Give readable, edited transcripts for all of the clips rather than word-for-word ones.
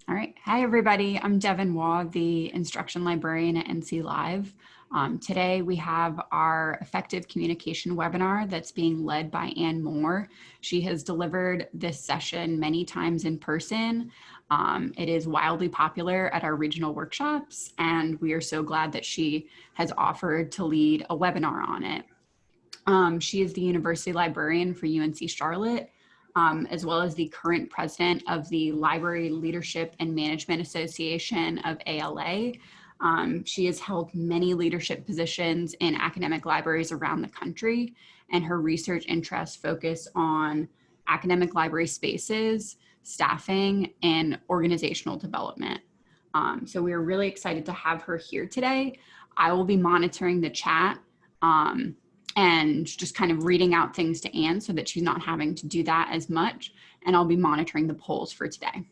All right. Hi, everybody. I'm Devin Waugh, the instruction librarian at NC Live. Today, we have our effective communication webinar that's being led by Ann Moore. She has delivered this session many times in person. It is wildly popular at our regional workshops, and we are so glad that she has offered to lead a webinar on it. She is the university librarian for UNC-Charlotte, as well as the current president of the Library Leadership and Management Association of ALA. She has held many leadership positions in academic libraries around the country, and her research interests focus on academic library spaces, staffing, and organizational development. So we are really excited to have her here today. I will be monitoring the chat and just kind of reading out things to Anne so that she's not having to do that as much. And I'll be monitoring the polls for today.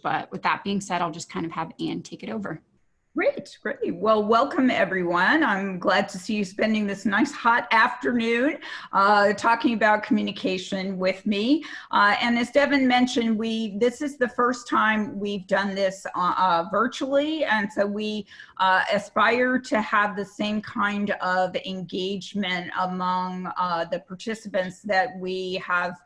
But with that being said, I'll just kind of have Anne take it over. Great, great. Well, welcome everyone. I'm glad to see you spending this nice hot afternoon talking about communication with me. And as Devin mentioned, this is the first time we've done this virtually, and so we aspire to have the same kind of engagement among the participants that we have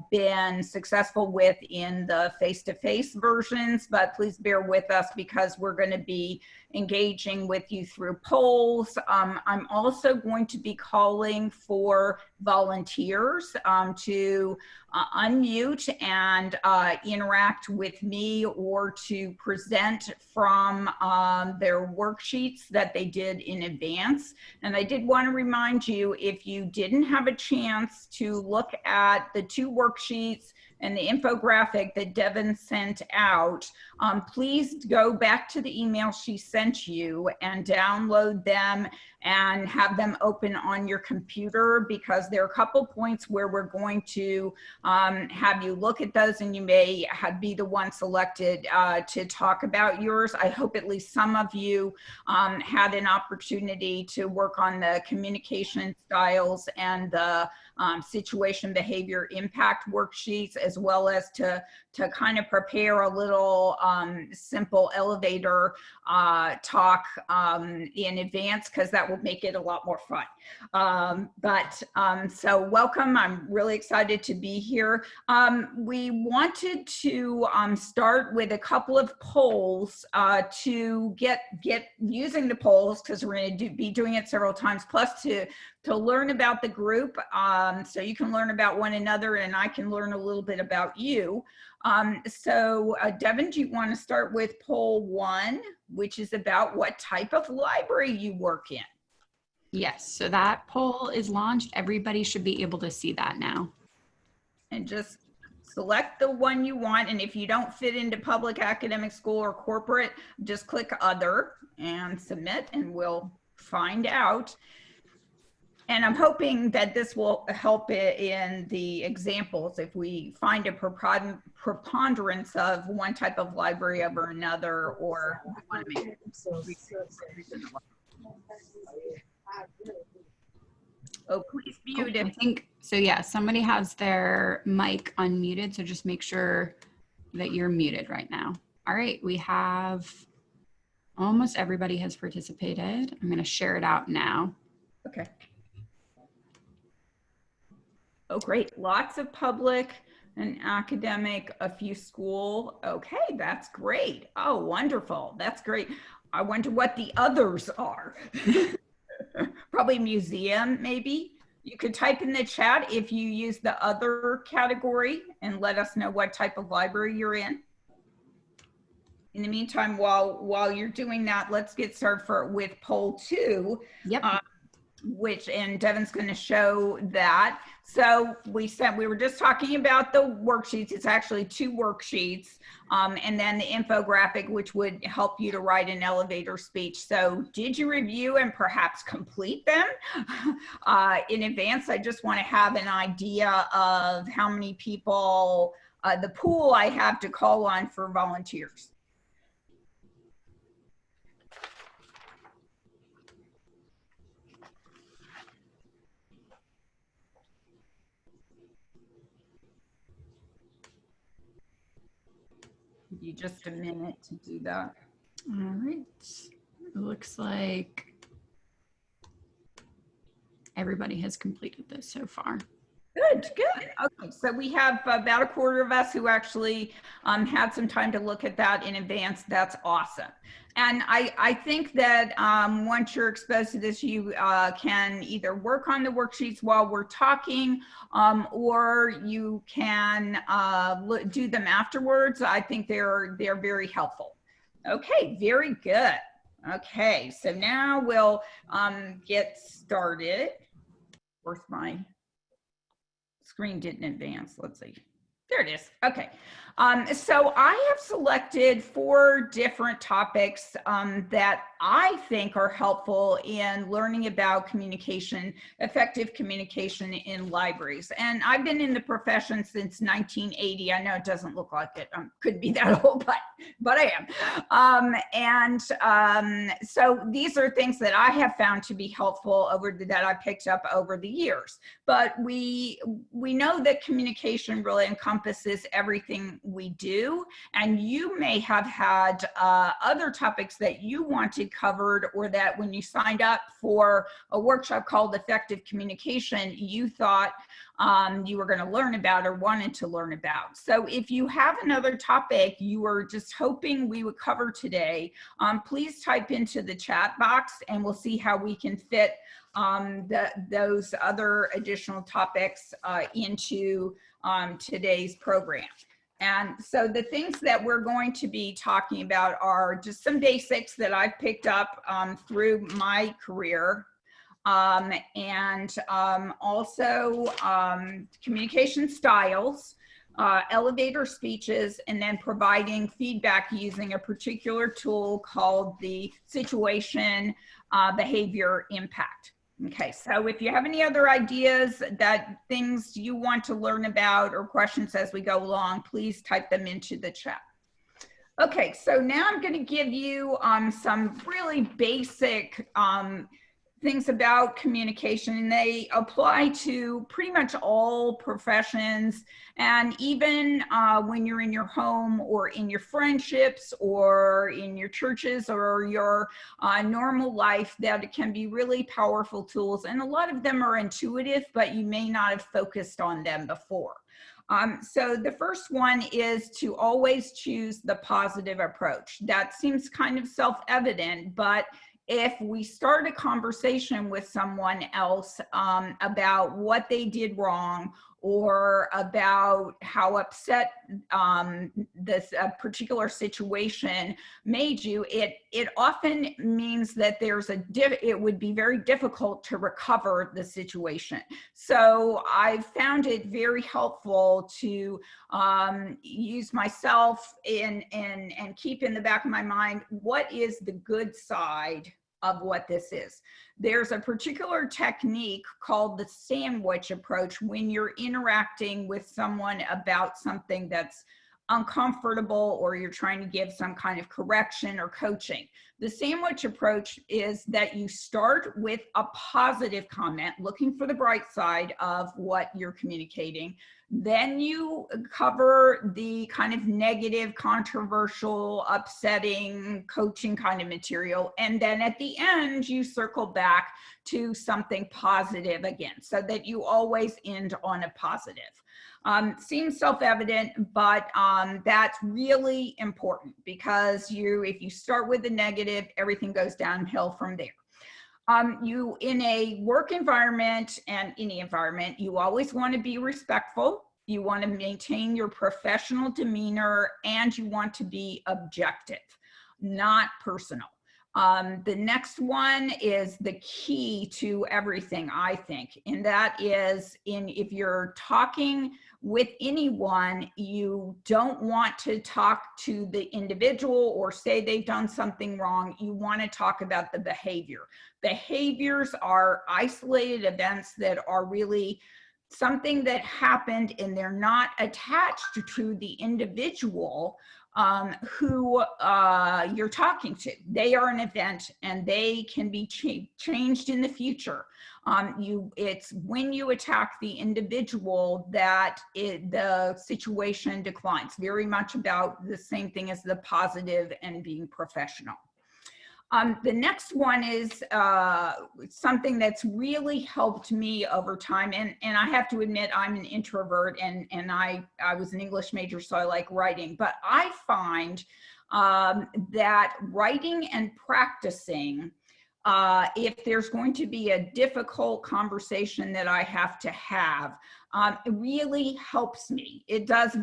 been successful with in the face-to-face versions, but please bear with us because we're going to be engaging with you through polls. I'm also going to be calling for volunteers to unmute and interact with me or to present from their worksheets that they did in advance. And I did want to remind you, if you didn't have a chance to look at the two worksheets and the infographic that Devin sent out, please go back to the email she sent you and download them and have them open on your computer, because there are a couple points where we're going to have you look at those, and you may be the one selected to talk about yours. I hope at least some of you had an opportunity to work on the communication styles and the situation, behavior, impact worksheets, as well as to kind of prepare a little simple elevator talk in advance, because that will make it a lot more fun. So welcome. I'm really excited to be here. We wanted to start with a couple of polls to get using the polls, because we're going to be doing it several times, plus to learn about the group, so you can learn about one another and I can learn a little bit about you. Devin, do you want to start with poll 1, which is about what type of library you work in? Yes, so that poll is launched. Everybody should be able to see that now. And just select the one you want. And if you don't fit into public, academic, school, or corporate, just click other and submit, and we'll find out. And I'm hoping that this will help in the examples if we find a preponderance of one type of library over another, or we want to make Oh, please mute it. I think so. Yeah, somebody has their mic unmuted, so just make sure that you're muted right now. All right, we have almost everybody has participated. I'm going to share it out now. Okay. Oh, great. Lots of public and academic, a few school. Okay, that's great. Oh, wonderful. That's great. I wonder what the others are. Probably museum, maybe. You could type in the chat if you use the other category and let us know what type of library you're in. In the meantime, while you're doing that, let's get started with poll 2. Yep. And Devin's going to show that. So we were just talking about the worksheets. It's actually 2 worksheets, and then the infographic, which would help you to write an elevator speech. So did you review and perhaps complete them in advance? I just want to have an idea of how many people, the pool I have to call on for volunteers. Give you just a minute to do that. All right. It looks like everybody has completed this so far. Good, good. Okay, so we have about a quarter of us who actually had some time to look at that in advance. That's awesome. And I think that once you're exposed to this, you can either work on the worksheets while we're talking, or you can do them afterwards. I think they're very helpful. Okay, very good. Okay, so now we'll get started. Where's my screen? Didn't advance. Let's see. There it is. Okay. So I have selected 4 different topics that I think are helpful in learning about communication, effective communication in libraries. And I've been in the profession since 1980. I know it doesn't look like it. Could be that old, but I am. So these are things that I have found to be helpful that I picked up over the years. But we know that communication really encompasses everything we do, and you may have had other topics that you wanted covered, or that when you signed up for a workshop called Effective Communication, you thought you were going to learn about or wanted to learn about. So if you have another topic you were just hoping we would cover today, please type into the chat box and we'll see how we can fit those other additional topics into today's program. And so the things that we're going to be talking about are just some basics that I've picked up through my career, and also communication styles, elevator speeches, and then providing feedback using a particular tool called the situation behavior impact. Okay, so if you have any other ideas, things you want to learn about or questions as we go along, please type them into the chat. Okay, so now I'm going to give you some really basic things about communication, and they apply to pretty much all professions, and even when you're in your home or in your friendships or in your churches or your normal life, that it can be really powerful tools. And a lot of them are intuitive, but you may not have focused on them before. So the first one is to always choose the positive approach. That seems kind of self-evident, but if we start a conversation with someone else about what they did wrong, or about how upset this particular situation made you, it often means that it would be very difficult to recover the situation. So I found it very helpful to use myself and keep in the back of my mind, what is the good side of what this is. There's a particular technique called the sandwich approach when you're interacting with someone about something that's uncomfortable, or you're trying to give some kind of correction or coaching. The sandwich approach is that you start with a positive comment, looking for the bright side of what you're communicating. Then you cover the kind of negative, controversial, upsetting, coaching kind of material. And then at the end, you circle back to something positive again, so that you always end on a positive. Seems self-evident, but that's really important, because if you start with the negative, everything goes downhill from there. You, in a work environment and any environment, you always want to be respectful. You want to maintain your professional demeanor, and you want to be objective, not personal. The next one is the key to everything, I think, and that is if you're talking with anyone, you don't want to talk to the individual or say they've done something wrong. You want to talk about the behavior. Behaviors are isolated events that are really something that happened, and they're not attached to the individual. who you're talking to. They are an event and they can be changed in the future. It's when you attack the individual that the situation declines. Very much about the same thing as the positive and being professional. The next one is something that's really helped me over time. And I have to admit, I'm an introvert and I was an English major, so I like writing. But I find that writing and practicing, if there's going to be a difficult conversation that I have to have, it really helps me. It does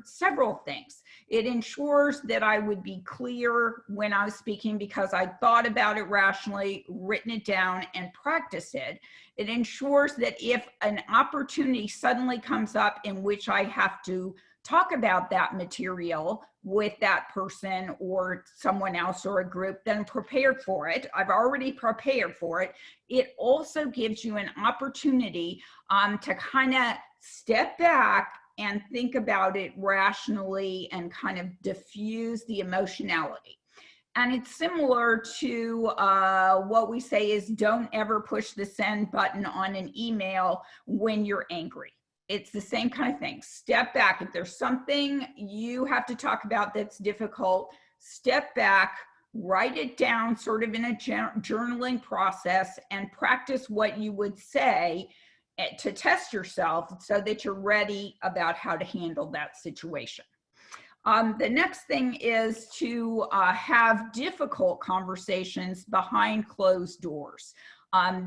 several things. It ensures that I would be clear when I was speaking because I thought about it rationally, written it down, and practiced it. It ensures that if an opportunity suddenly comes up in which I have to talk about that material with that person or someone else or a group, then I'm prepared for it. I've already prepared for it. It also gives you an opportunity to kind of step back and think about it rationally and kind of diffuse the emotionality. And it's similar to what we say is don't ever push the send button on an email when you're angry. It's the same kind of thing. Step back. If there's something you have to talk about that's difficult, step back, write it down sort of in a journaling process and practice what you would say to test yourself so that you're ready about how to handle that situation. The next thing is to have difficult conversations behind closed doors.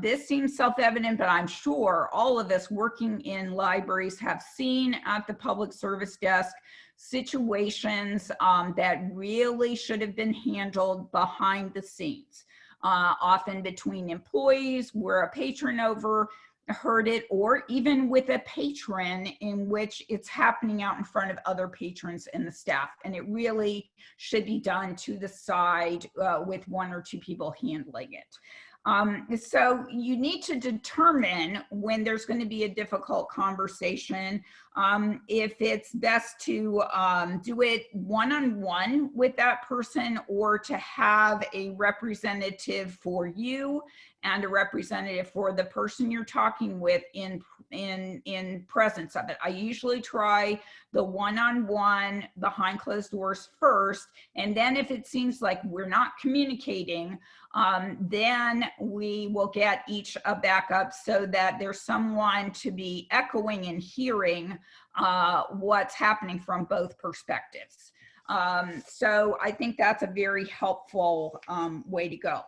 This seems self-evident, but I'm sure all of us working in libraries have seen at the public service desk situations that really should have been handled behind the scenes, often between employees where a patron overheard it, or even with a patron in which it's happening out in front of other patrons and the staff. And it really should be done to the side with one or two people handling it. So you need to determine when there's going to be a difficult conversation, if it's best to do it one-on-one with that person or to have a representative for you and a representative for the person you're talking with in presence of it. I usually try the one-on-one behind closed doors first, and then if it seems like we're not communicating, then we will get each a backup so that there's someone to be echoing and hearing what's happening from both perspectives. So I think that's a very helpful way to go.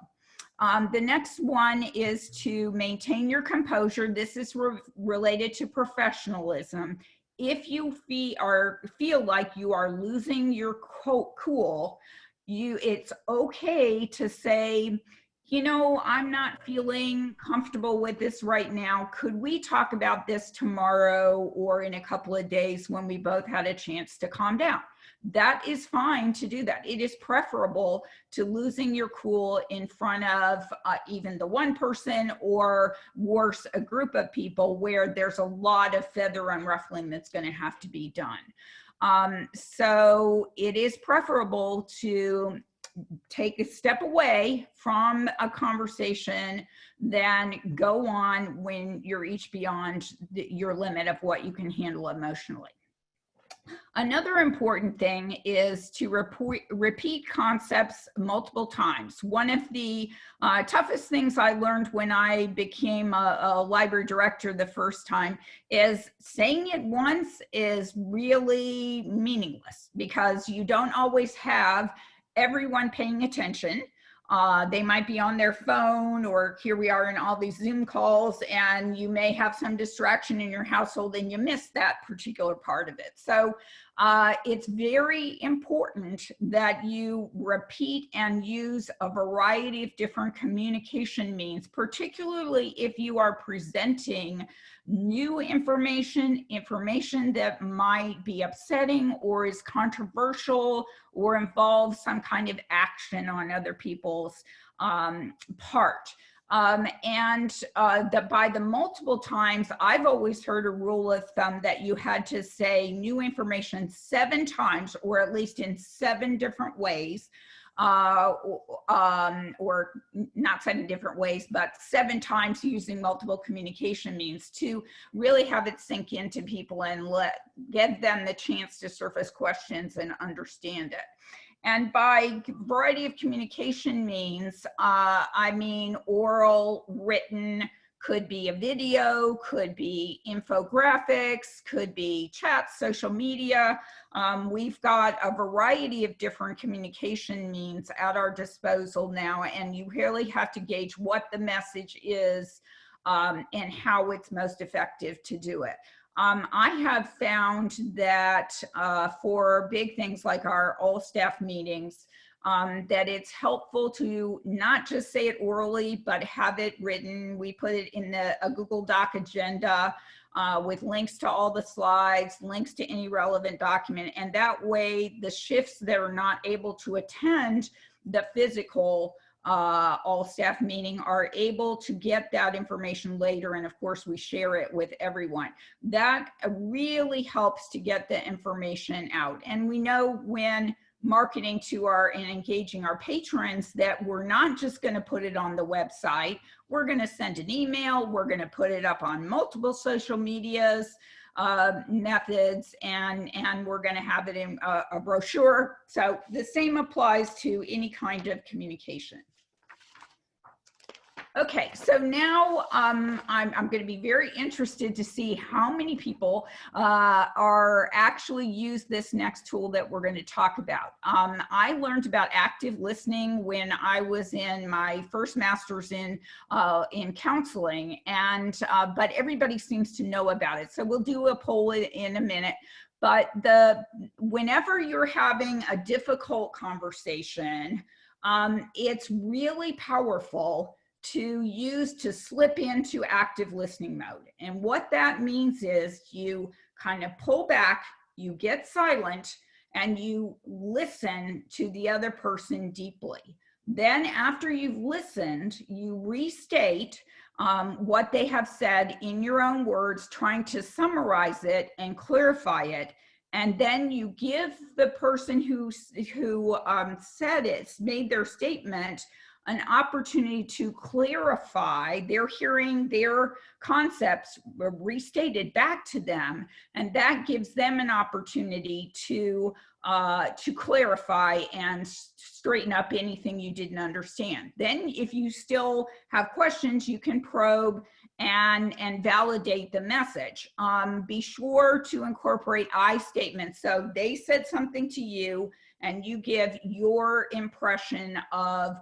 The next one is to maintain your composure. This is related to professionalism. If you feel like you are losing your cool, it's okay to say, you know, I'm not feeling comfortable with this right now. Could we talk about this tomorrow or in a couple of days when we both had a chance to calm down? That is fine to do that. It is preferable to losing your cool in front of even the one person or worse, a group of people where there's a lot of feather unruffling that's going to have to be done. So it is preferable to take a step away from a conversation than go on when you're each beyond your limit of what you can handle emotionally. Another important thing is to repeat concepts multiple times. One of the toughest things I learned when I became a library director the first time is saying it once is really meaningless because you don't always have everyone paying attention. They might be on their phone, or here we are in all these Zoom calls, and you may have some distraction in your household and you miss that particular part of it. So it's very important that you repeat and use a variety of different communication means, particularly if you are presenting new information that might be upsetting or is controversial or involves some kind of action on other people's part. That by the multiple times, I've always heard a rule of thumb that you had to say new information 7 times, or at least in 7 different ways, or not 7 different ways, but 7 times using multiple communication means to really have it sink into people and give them the chance to surface questions and understand it. And by variety of communication means, I mean oral, written, could be a video, could be infographics, could be chats, social media. We've got a variety of different communication means at our disposal now, and you really have to gauge what the message is and how it's most effective to do it. I have found that for big things like our all staff meetings, that it's helpful to not just say it orally, but have it written. We put it in a Google Doc agenda with links to all the slides, links to any relevant document. And that way the shifts that are not able to attend the physical all staff meeting are able to get that information later. And of course we share it with everyone. That really helps to get the information out. And we know when marketing to and engaging our patrons that we're not just going to put it on the website. We're going to send an email. We're going to put it up on multiple social medias methods, and we're going to have it in a brochure. So the same applies to any kind of communication. Okay, so now I'm going to be very interested to see how many people are actually use this next tool that we're going to talk about. I learned about active listening when I was in my first master's in counseling, and but everybody seems to know about it. So we'll do a poll in a minute. But whenever you're having a difficult conversation, it's really powerful to slip into active listening mode. And what that means is you kind of pull back, you get silent, and you listen to the other person deeply. Then after you've listened, you restate what they have said in your own words, trying to summarize it and clarify it. And then you give the person who said it, made their statement, an opportunity to clarify. They're hearing their concepts restated back to them, and that gives them an opportunity to clarify and straighten up anything you didn't understand. Then if you still have questions, you can probe and validate the message. Be sure to incorporate I statements. So they said something to you, and you give your impression of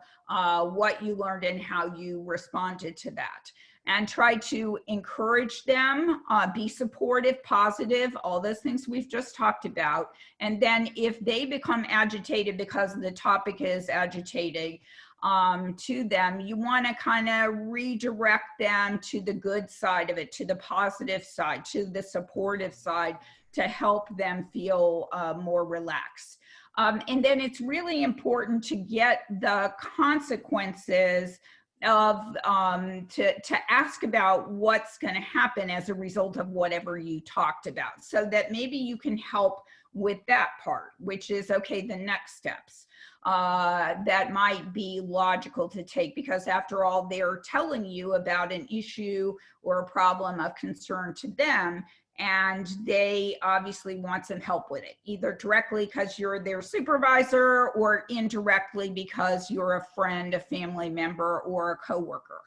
what you learned and how you responded to that. And try to encourage them, be supportive, positive, all those things we've just talked about. And then if they become agitated because the topic is agitating to them, you want to kind of redirect them to the good side of it, to the positive side, to the supportive side, to help them feel more relaxed. And then it's really important to get the consequences of to ask about what's going to happen as a result of whatever you talked about, so that maybe you can help with that part, which is, okay, the next steps that might be logical to take, because after all, they're telling you about an issue or a problem of concern to them, and they obviously want some help with it, either directly because you're their supervisor or indirectly because you're a friend, a family member, or a coworker.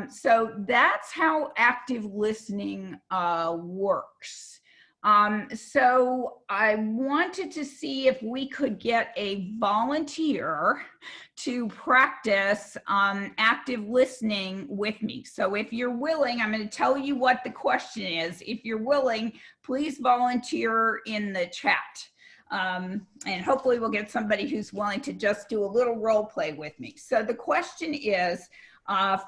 So that's how active listening works. So I wanted to see if we could get a volunteer to practice active listening with me. So if you're willing, I'm going to tell you what the question is. If you're willing, please volunteer in the chat. And hopefully we'll get somebody who's willing to just do a little role play with me. So the question is,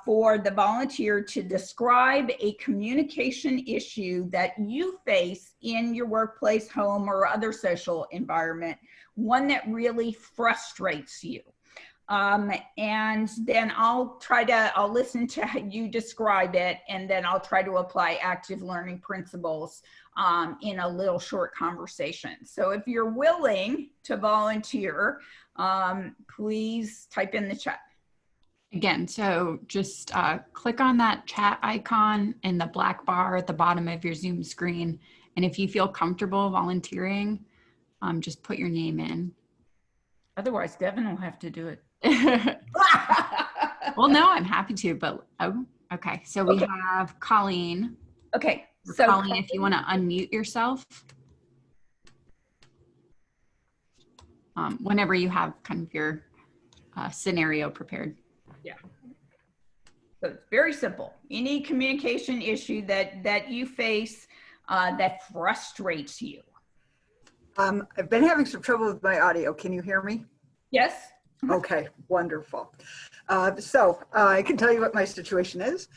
for the volunteer to describe a communication issue that you face in your workplace, home, or other social environment, one that really frustrates you. And then I'll listen to how you describe it, and then I'll try to apply active learning principles in a little short conversation. So if you're willing to volunteer, please type in the chat. Again, so just click on that chat icon in the black bar at the bottom of your Zoom screen. And if you feel comfortable volunteering, just put your name in. Otherwise, Devin will have to do it. Well, no, I'm happy to, but oh, okay. So we have Colleen. Okay. So Colleen, if you want to unmute yourself, whenever you have kind of your scenario prepared. Yeah. So it's very simple. Any communication issue that you face that frustrates you. I've been having some trouble with my audio. Can you hear me? Yes. Okay, wonderful. So I can tell you what my situation is.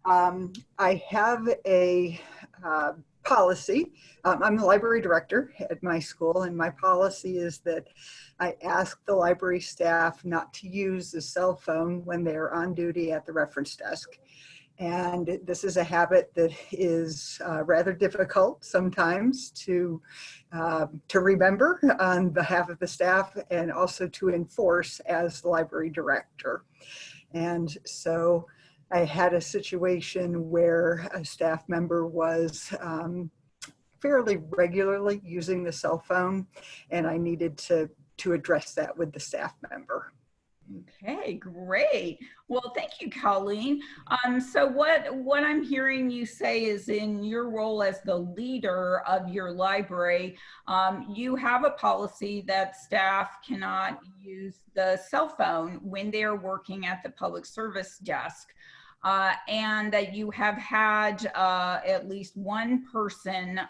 I have a policy. I'm the library director at my school, and my policy is that I ask the library staff not to use the cell phone when they're on duty at the reference desk. And this is a habit that is rather difficult sometimes to remember on behalf of the staff, and also to enforce as the library director. And so I had a situation where a staff member was fairly regularly using the cell phone, and I needed to address that with the staff member. Okay, great. Well, thank you, Colleen. So what I'm hearing you say is, in your role as the leader of your library, you have a policy that staff cannot use the cell phone when they're working at the public service desk. And that you have had at least one person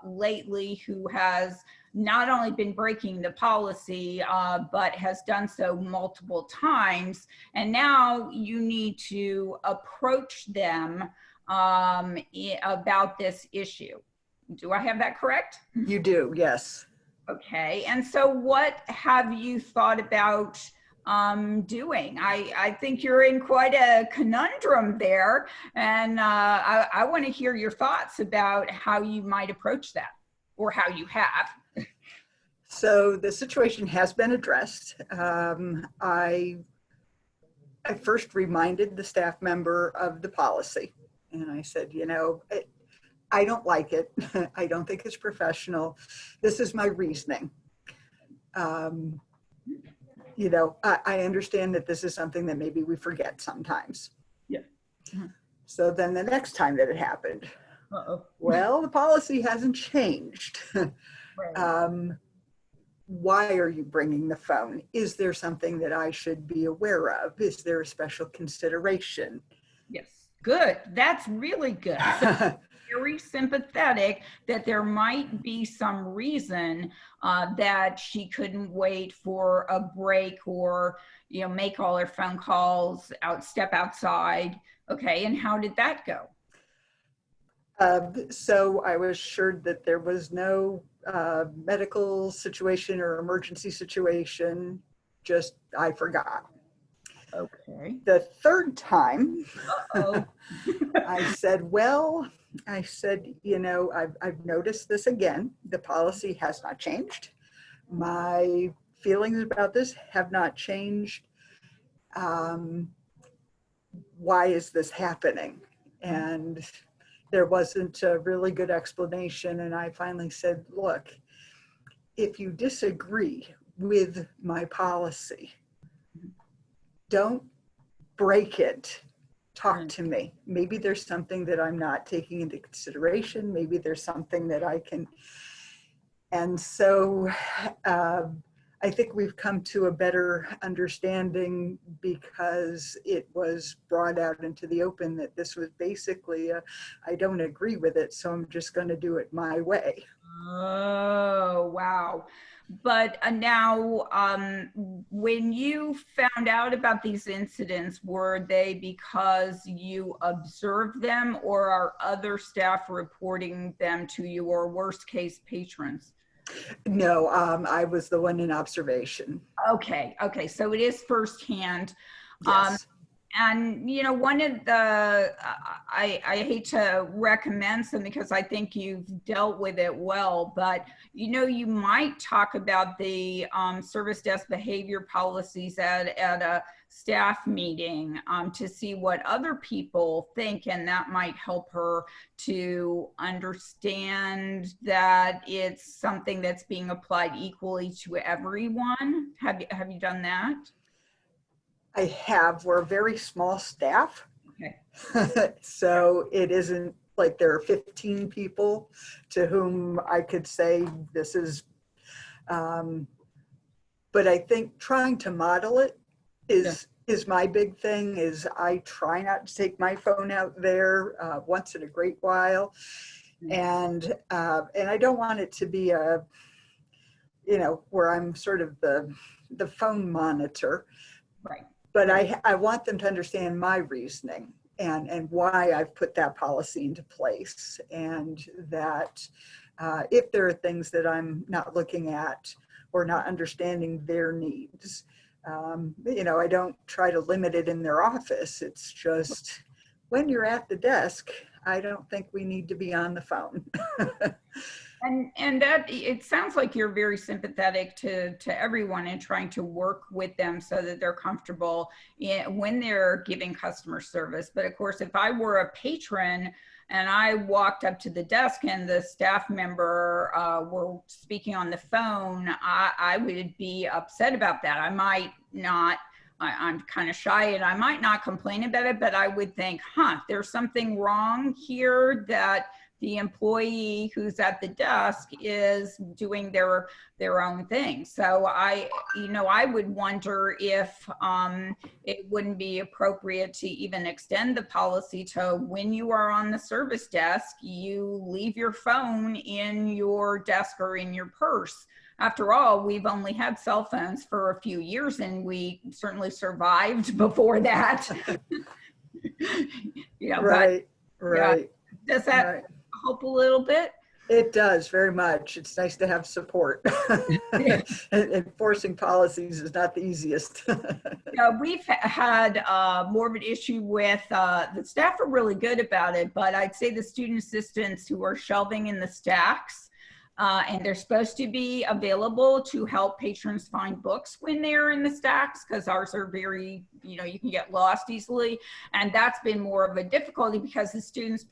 lately who has not only been breaking the policy, but has done so multiple times. And now you need to approach them about this issue. Do I have that correct? You do, yes. Okay, and so what have you thought about doing? I think you're in quite a conundrum there, and I want to hear your thoughts about how you might approach that, or how you have. So the situation has been addressed. I first reminded the staff member of the policy, and I said, you know, I don't like it. I don't think it's professional. This is my reasoning. You know, I understand that this is something that maybe we forget sometimes. Yeah. So then the next time that it happened, well, the policy hasn't changed. Right. Why are you bringing the phone? Is there something that I should be aware of? Is there a special consideration? Yes, good. That's really good. So very sympathetic that there might be some reason that she couldn't wait for a break, or, you know, make all her phone calls, step outside. Okay, and how did that go? So I was assured that there was no medical situation or emergency situation, just I forgot. Okay. The third time, I said, you know, I've noticed this again. The policy has not changed. My feelings about this have not changed. Why is this happening? And there wasn't a really good explanation. And I finally said, look, if you disagree with my policy, don't break it. Talk to me. Maybe there's something that I'm not taking into consideration. Maybe there's something that I can. And so I think we've come to a better understanding, because it was brought out into the open that this was basically I don't agree with it, so I'm just going to do it my way. Oh, wow. But now, when you found out about these incidents, were they because you observed them, or are other staff reporting them to you, or worst case, patrons? No, I was the one in observation. Okay, okay, so it is firsthand. Yes. And you know, one of the I hate to recommend some because I think you've dealt with it well, but you know, you might talk about the service desk behavior policies at a staff meeting to see what other people think, and that might help her to understand that it's something that's being applied equally to everyone. Have you done that? I have. We're a very small staff. Okay. So it isn't like there are 15 people to whom I could say this is, but I think trying to model it is my big thing. Is I try not to take my phone out there once in a great while. And I don't want it to be a, you know, where I'm sort of the phone monitor. Right. But I want them to understand my reasoning and why I've put that policy into place, and that if there are things that I'm not looking at or not understanding their needs, you know, I don't try to limit it in their office. It's just when you're at the desk, I don't think we need to be on the phone. And that it sounds like you're very sympathetic to everyone and trying to work with them so that they're comfortable when they're giving customer service. But of course, if I were a patron and I walked up to the desk and the staff member were speaking on the phone, I would be upset about that. I might not. I'm kind of shy and I might not complain about it, but I would think, there's something wrong here that the employee who's at the desk is doing their own thing. So I would wonder if it wouldn't be appropriate to even extend the policy to when you are on the service desk, you leave your phone in your desk or in your purse. After all, we've only had cell phones for a few years and we certainly survived before that. Right. Yeah. Does that help a little bit? It does very much. It's nice to have support. Enforcing policies is not the easiest. We've had more of an issue with the staff are really good about it, but I'd say the student assistants who are shelving in the stacks, and they're supposed to be available to help patrons find books when they're in the stacks, because ours are very, you can get lost easily. And that's been more of a difficulty because the students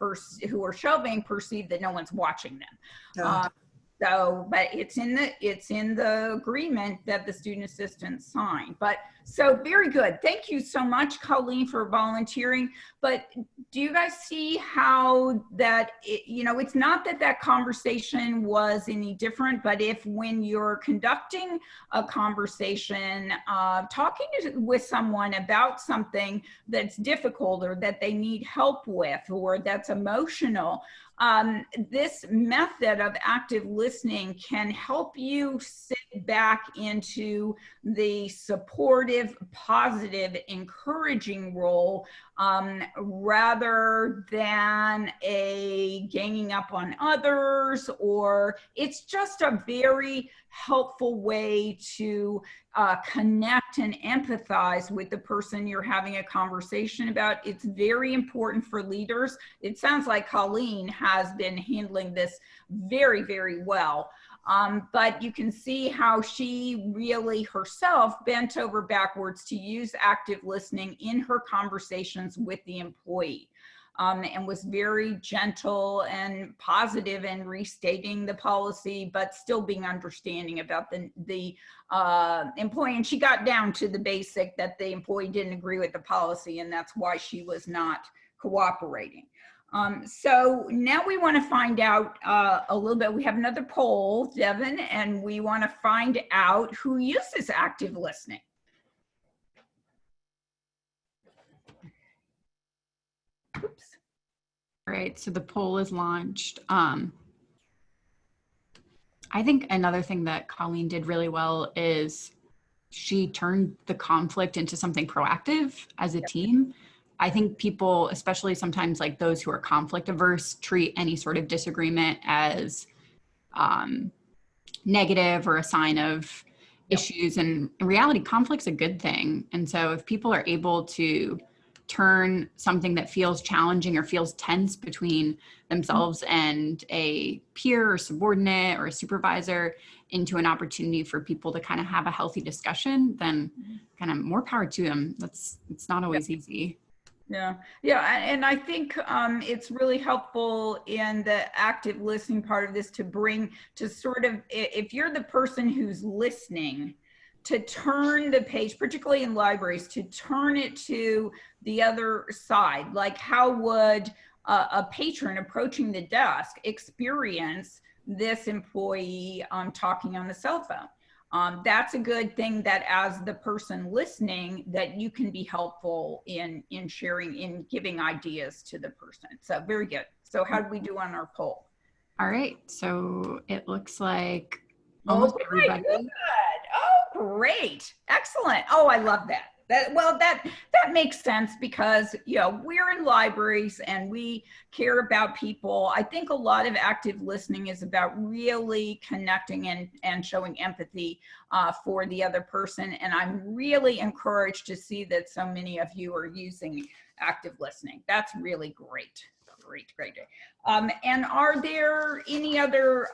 who are shelving perceive that no one's watching them. But it's in the agreement that the student assistants signed. But so very good. Thank you so much, Colleen, for volunteering. But do you guys see how that, it's not that conversation was any different, but if when you're conducting a conversation, talking with someone about something that's difficult or that they need help with or that's emotional, this method of active listening can help you sit back into the supportive, positive, encouraging role rather than a ganging up on others, or it's just a very helpful way to connect and empathize with the person you're having a conversation about. It's very important for leaders. It sounds like Colleen has been handling this very, very well. But you can see how she really herself bent over backwards to use active listening in her conversations with the employee. And was very gentle and positive in restating the policy, but still being understanding about the employee. And she got down to the basic that the employee didn't agree with the policy, and that's why she was not cooperating. So now we want to find out a little bit. We have another poll, Devin, and we want to find out who uses active listening. Oops. All right, so the poll is launched. I think another thing that Colleen did really well is she turned the conflict into something proactive as a team. I think people, especially sometimes like those who are conflict averse, treat any sort of disagreement as negative or a sign of issues. And in reality, conflict's a good thing. And so if people are able to turn something that feels challenging or feels tense between themselves and a peer or subordinate or a supervisor into an opportunity for people to kind of have a healthy discussion, then kind of more power to them. It's not always easy. Yeah. And I think it's really helpful in the active listening part of this to sort of, if you're the person who's listening, to turn the page, particularly in libraries, to turn it to the other side. Like, how would a patron approaching the desk experience this employee talking on the cell phone? That's a good thing, that as the person listening, that you can be helpful in sharing, in giving ideas to the person. So very good. So how did we do on our poll? All right. So it looks like almost everybody. Good. Oh, great. Excellent. Oh, I love that. That makes sense, because, you know, we're in libraries and we care about people. I think a lot of active listening is about really connecting and showing empathy for the other person. And I'm really encouraged to see that so many of you are using active listening. That's really great. Great. And are there any other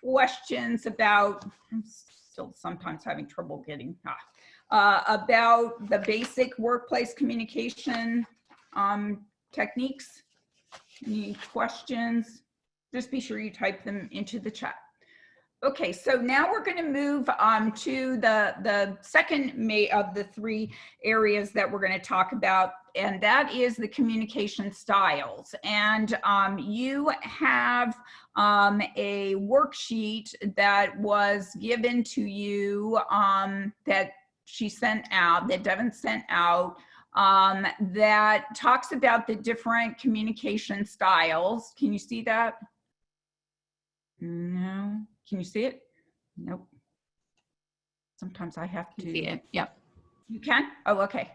questions about, I'm still sometimes having trouble getting, about the basic workplace communication techniques? Any questions? Just be sure you type them into the chat. Okay, so now we're going to move to the second of the three areas that we're going to talk about, and that is the communication styles. And you have a worksheet that was given to you that she sent out, that Devin sent out, that talks about the different communication styles. Can you see that? No. Can you see it? Nope. Sometimes I have to see it. Yep. You can? Oh, okay.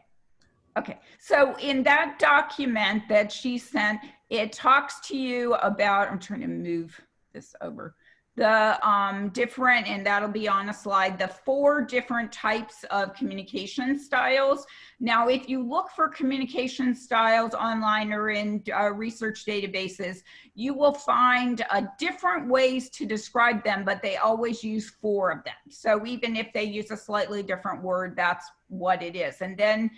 Okay. So in that document that she sent, it talks to you about, I'm trying to move this over, the different, and that'll be on a slide, the 4 different types of communication styles. Now, if you look for communication styles online or in research databases, you will find different ways to describe them, but they always use 4 of them. So even if they use a slightly different word, that's what it is. And then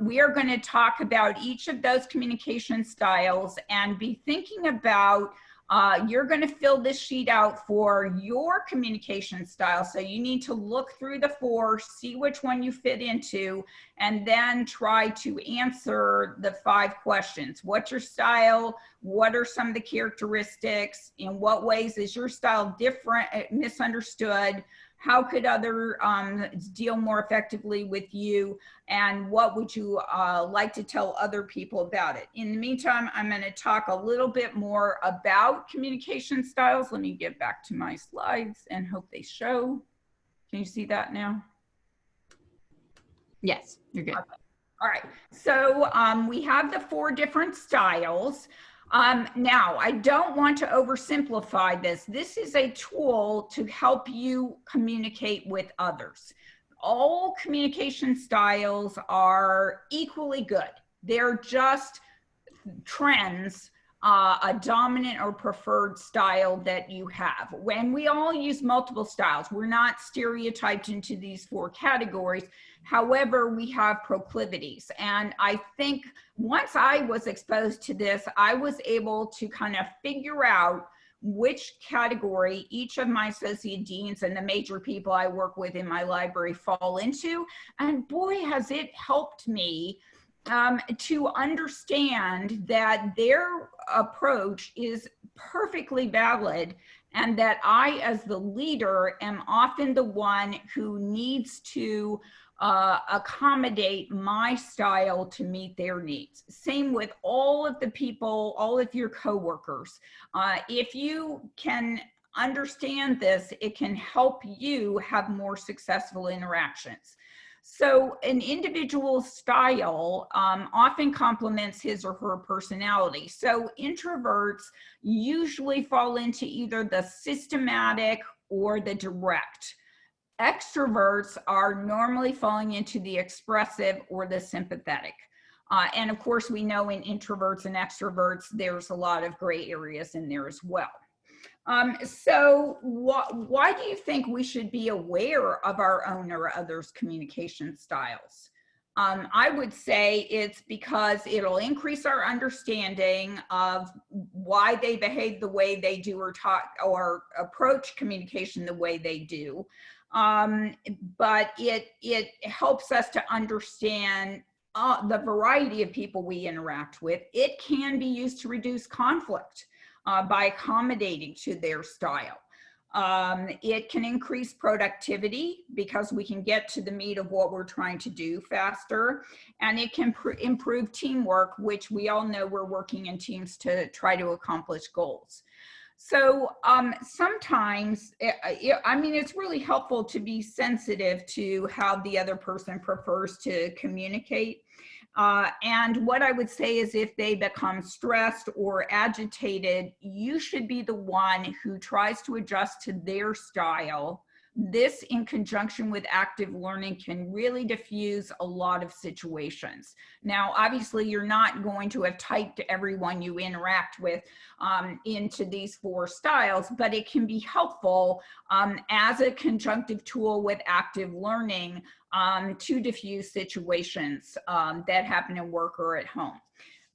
we are going to talk about each of those communication styles and be thinking about, you're going to fill this sheet out for your communication style. So you need to look through the 4, see which one you fit into, and then try to answer the 5 questions. What's your style? What are some of the characteristics? In what ways is your style different, misunderstood? How could others deal more effectively with you? And what would you like to tell other people about it? In the meantime, I'm going to talk a little bit more about communication styles. Let me get back to my slides and hope they show. Can you see that now? Yes, you're good. Okay. All right. So we have the 4 different styles. Now, I don't want to oversimplify this. This is a tool to help you communicate with others. All communication styles are equally good. They're just trends, a dominant or preferred style that you have. When we all use multiple styles, we're not stereotyped into these 4 categories. However, we have proclivities. And I think once I was exposed to this, I was able to kind of figure out which category each of my associate deans and the major people I work with in my library fall into. And boy, has it helped me to understand that their approach is perfectly valid, and that I, as the leader, am often the one who needs to accommodate my style to meet their needs. Same with all of the people, all of your coworkers. If you can understand this, it can help you have more successful interactions. So an individual's style often complements his or her personality. So introverts usually fall into either the systematic or the direct. Extroverts are normally falling into the expressive or the sympathetic. And of course, we know in introverts and extroverts, there's a lot of gray areas in there as well. So why do you think we should be aware of our own or others' communication styles? I would say it's because it'll increase our understanding of why they behave the way they do or talk or approach communication the way they do. But it helps us to understand the variety of people we interact with. It can be used to reduce conflict by accommodating to their style. It can increase productivity because we can get to the meat of what we're trying to do faster. And it can improve teamwork, which we all know we're working in teams to try to accomplish goals. So sometimes, I mean, it's really helpful to be sensitive to how the other person prefers to communicate. And what I would say is if they become stressed or agitated, you should be the one who tries to adjust to their style. This, in conjunction with active learning, can really diffuse a lot of situations. Now, obviously, you're not going to have typed everyone you interact with into these 4 styles, but it can be helpful as a conjunctive tool with active learning to diffuse situations that happen in work or at home.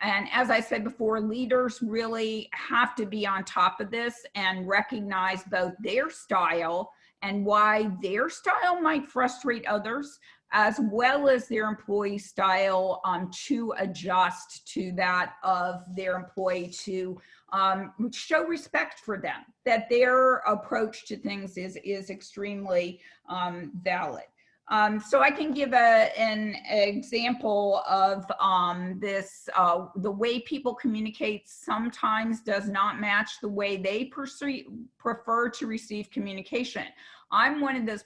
And as I said before, leaders really have to be on top of this and recognize both their style and why their style might frustrate others, as well as their employee style to adjust to that of their employee, to show respect for them, that their approach to things is extremely valid. So I can give an example of this. The way people communicate sometimes does not match the way they prefer to receive communication. I'm one of those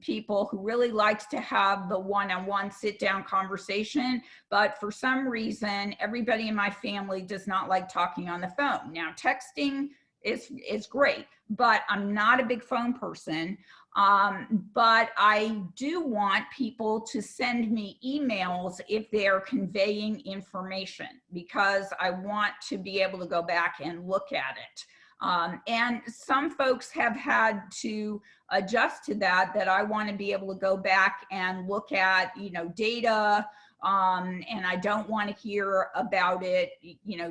people who really likes to have the one-on-one sit-down conversation, but for some reason, everybody in my family does not like talking on the phone. Now, texting is great, but I'm not a big phone person. But I do want people to send me emails if they are conveying information, because I want to be able to go back and look at it. And some folks have had to adjust to that I want to be able to go back and look at, data, and I don't want to hear about it,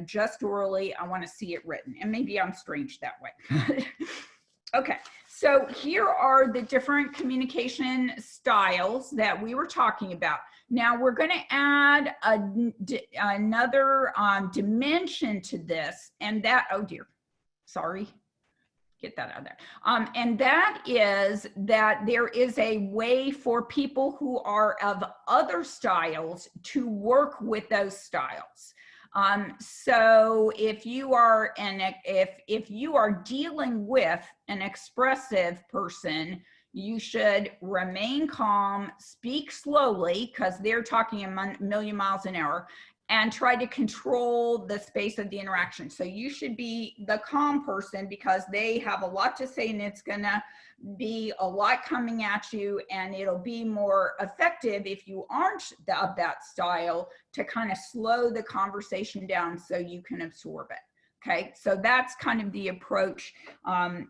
just orally. I want to see it written. And maybe I'm strange that way. Okay, so here are the different communication styles that we were talking about. Now we're going to add another dimension to this, and that, oh dear, sorry, get that out of there. And that is that there is a way for people who are of other styles to work with those styles. So if you are if you are dealing with an expressive person, you should remain calm, speak slowly because they're talking a million miles an hour, and try to control the space of the interaction. So you should be the calm person because they have a lot to say and it's gonna be a lot coming at you, and it'll be more effective if you aren't of that style to kind of slow the conversation down so you can absorb it. Okay, so that's kind of the approach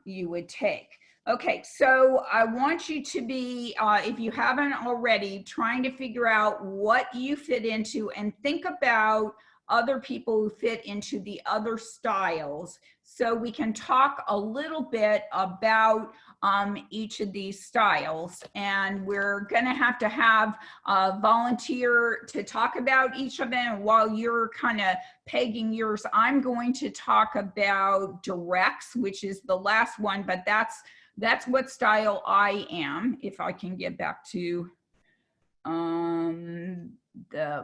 you would take. Okay, so I want you to be, if you haven't already, trying to figure out what you fit into and think about other people who fit into the other styles, so we can talk a little bit about each of these styles. And we're going to have a volunteer to talk about each of them. And while you're kind of pegging yours, I'm going to talk about directs, which is the last one, but that's what style I am. If I can get back to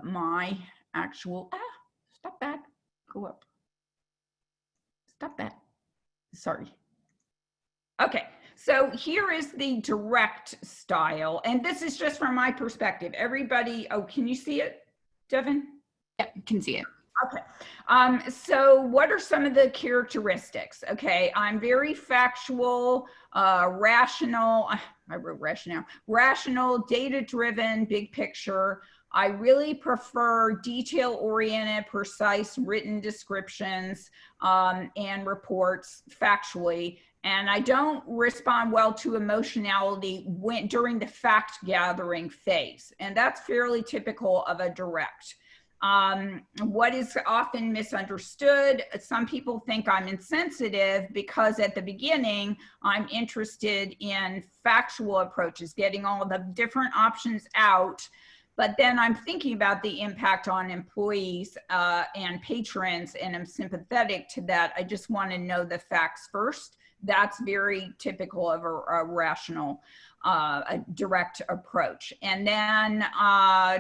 my actual, stop that, go up, stop that, sorry. Okay, so here is the direct style, and this is just from my perspective. Everybody, oh, can you see it, Devin? Yep, can see it. Okay. So what are some of the characteristics? Okay. I'm very factual, rational. I wrote rational, data-driven, big picture. I really prefer detail-oriented, precise written descriptions and reports factually. And I don't respond well to emotionality during the fact gathering phase. And that's fairly typical of a direct. What is often misunderstood, some people think I'm insensitive because at the beginning, I'm interested in factual approaches, getting all the different options out. But then I'm thinking about the impact on employees and patrons, and I'm sympathetic to that. I just want to know the facts first. That's very typical of a rational, a direct approach. And then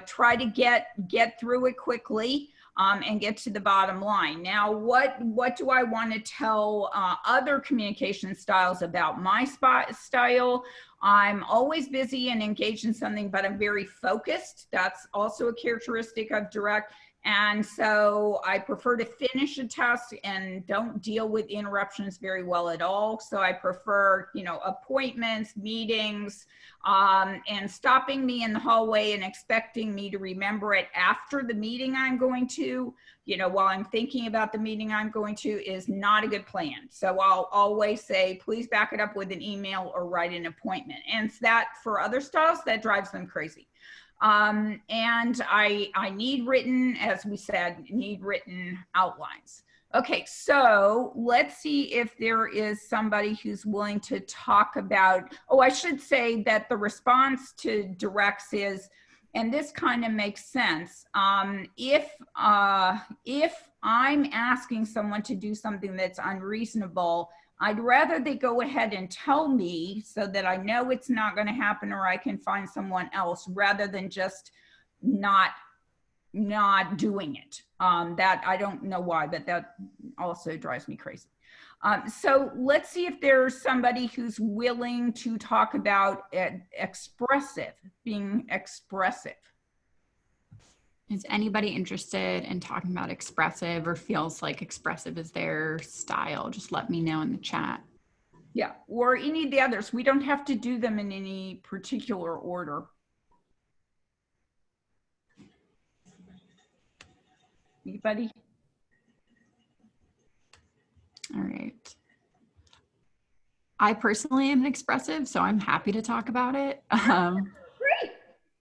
try to get through it quickly and get to the bottom line. Now, what do I want to tell other communication styles about my style? I'm always busy and engaged in something, but I'm very focused. That's also a characteristic of direct. And so I prefer to finish a task and don't deal with interruptions very well at all. So I prefer, you know, appointments, meetings, and stopping me in the hallway and expecting me to remember it after the meeting I'm going to, you know, while I'm thinking about the meeting I'm going to is not a good plan. So I'll always say, please back it up with an email or write an appointment. And that for other styles, that drives them crazy. And I need written, as we said, need written outlines. Okay, so let's see if there is somebody who's willing to talk about, oh, I should say that the response to directs is, and this kind of makes sense, if I'm asking someone to do something that's unreasonable, I'd rather they go ahead and tell me so that I know it's not going to happen or I can find someone else rather than just not doing it. That I don't know why, but that also drives me crazy. So let's see if there's somebody who's willing to talk about being expressive. Is anybody interested in talking about expressive or feels like expressive is their style? Just let me know in the chat. Yeah, or any of the others. We don't have to do them in any particular order. Anybody? All right. I personally am an expressive, so I'm happy to talk about it. Great.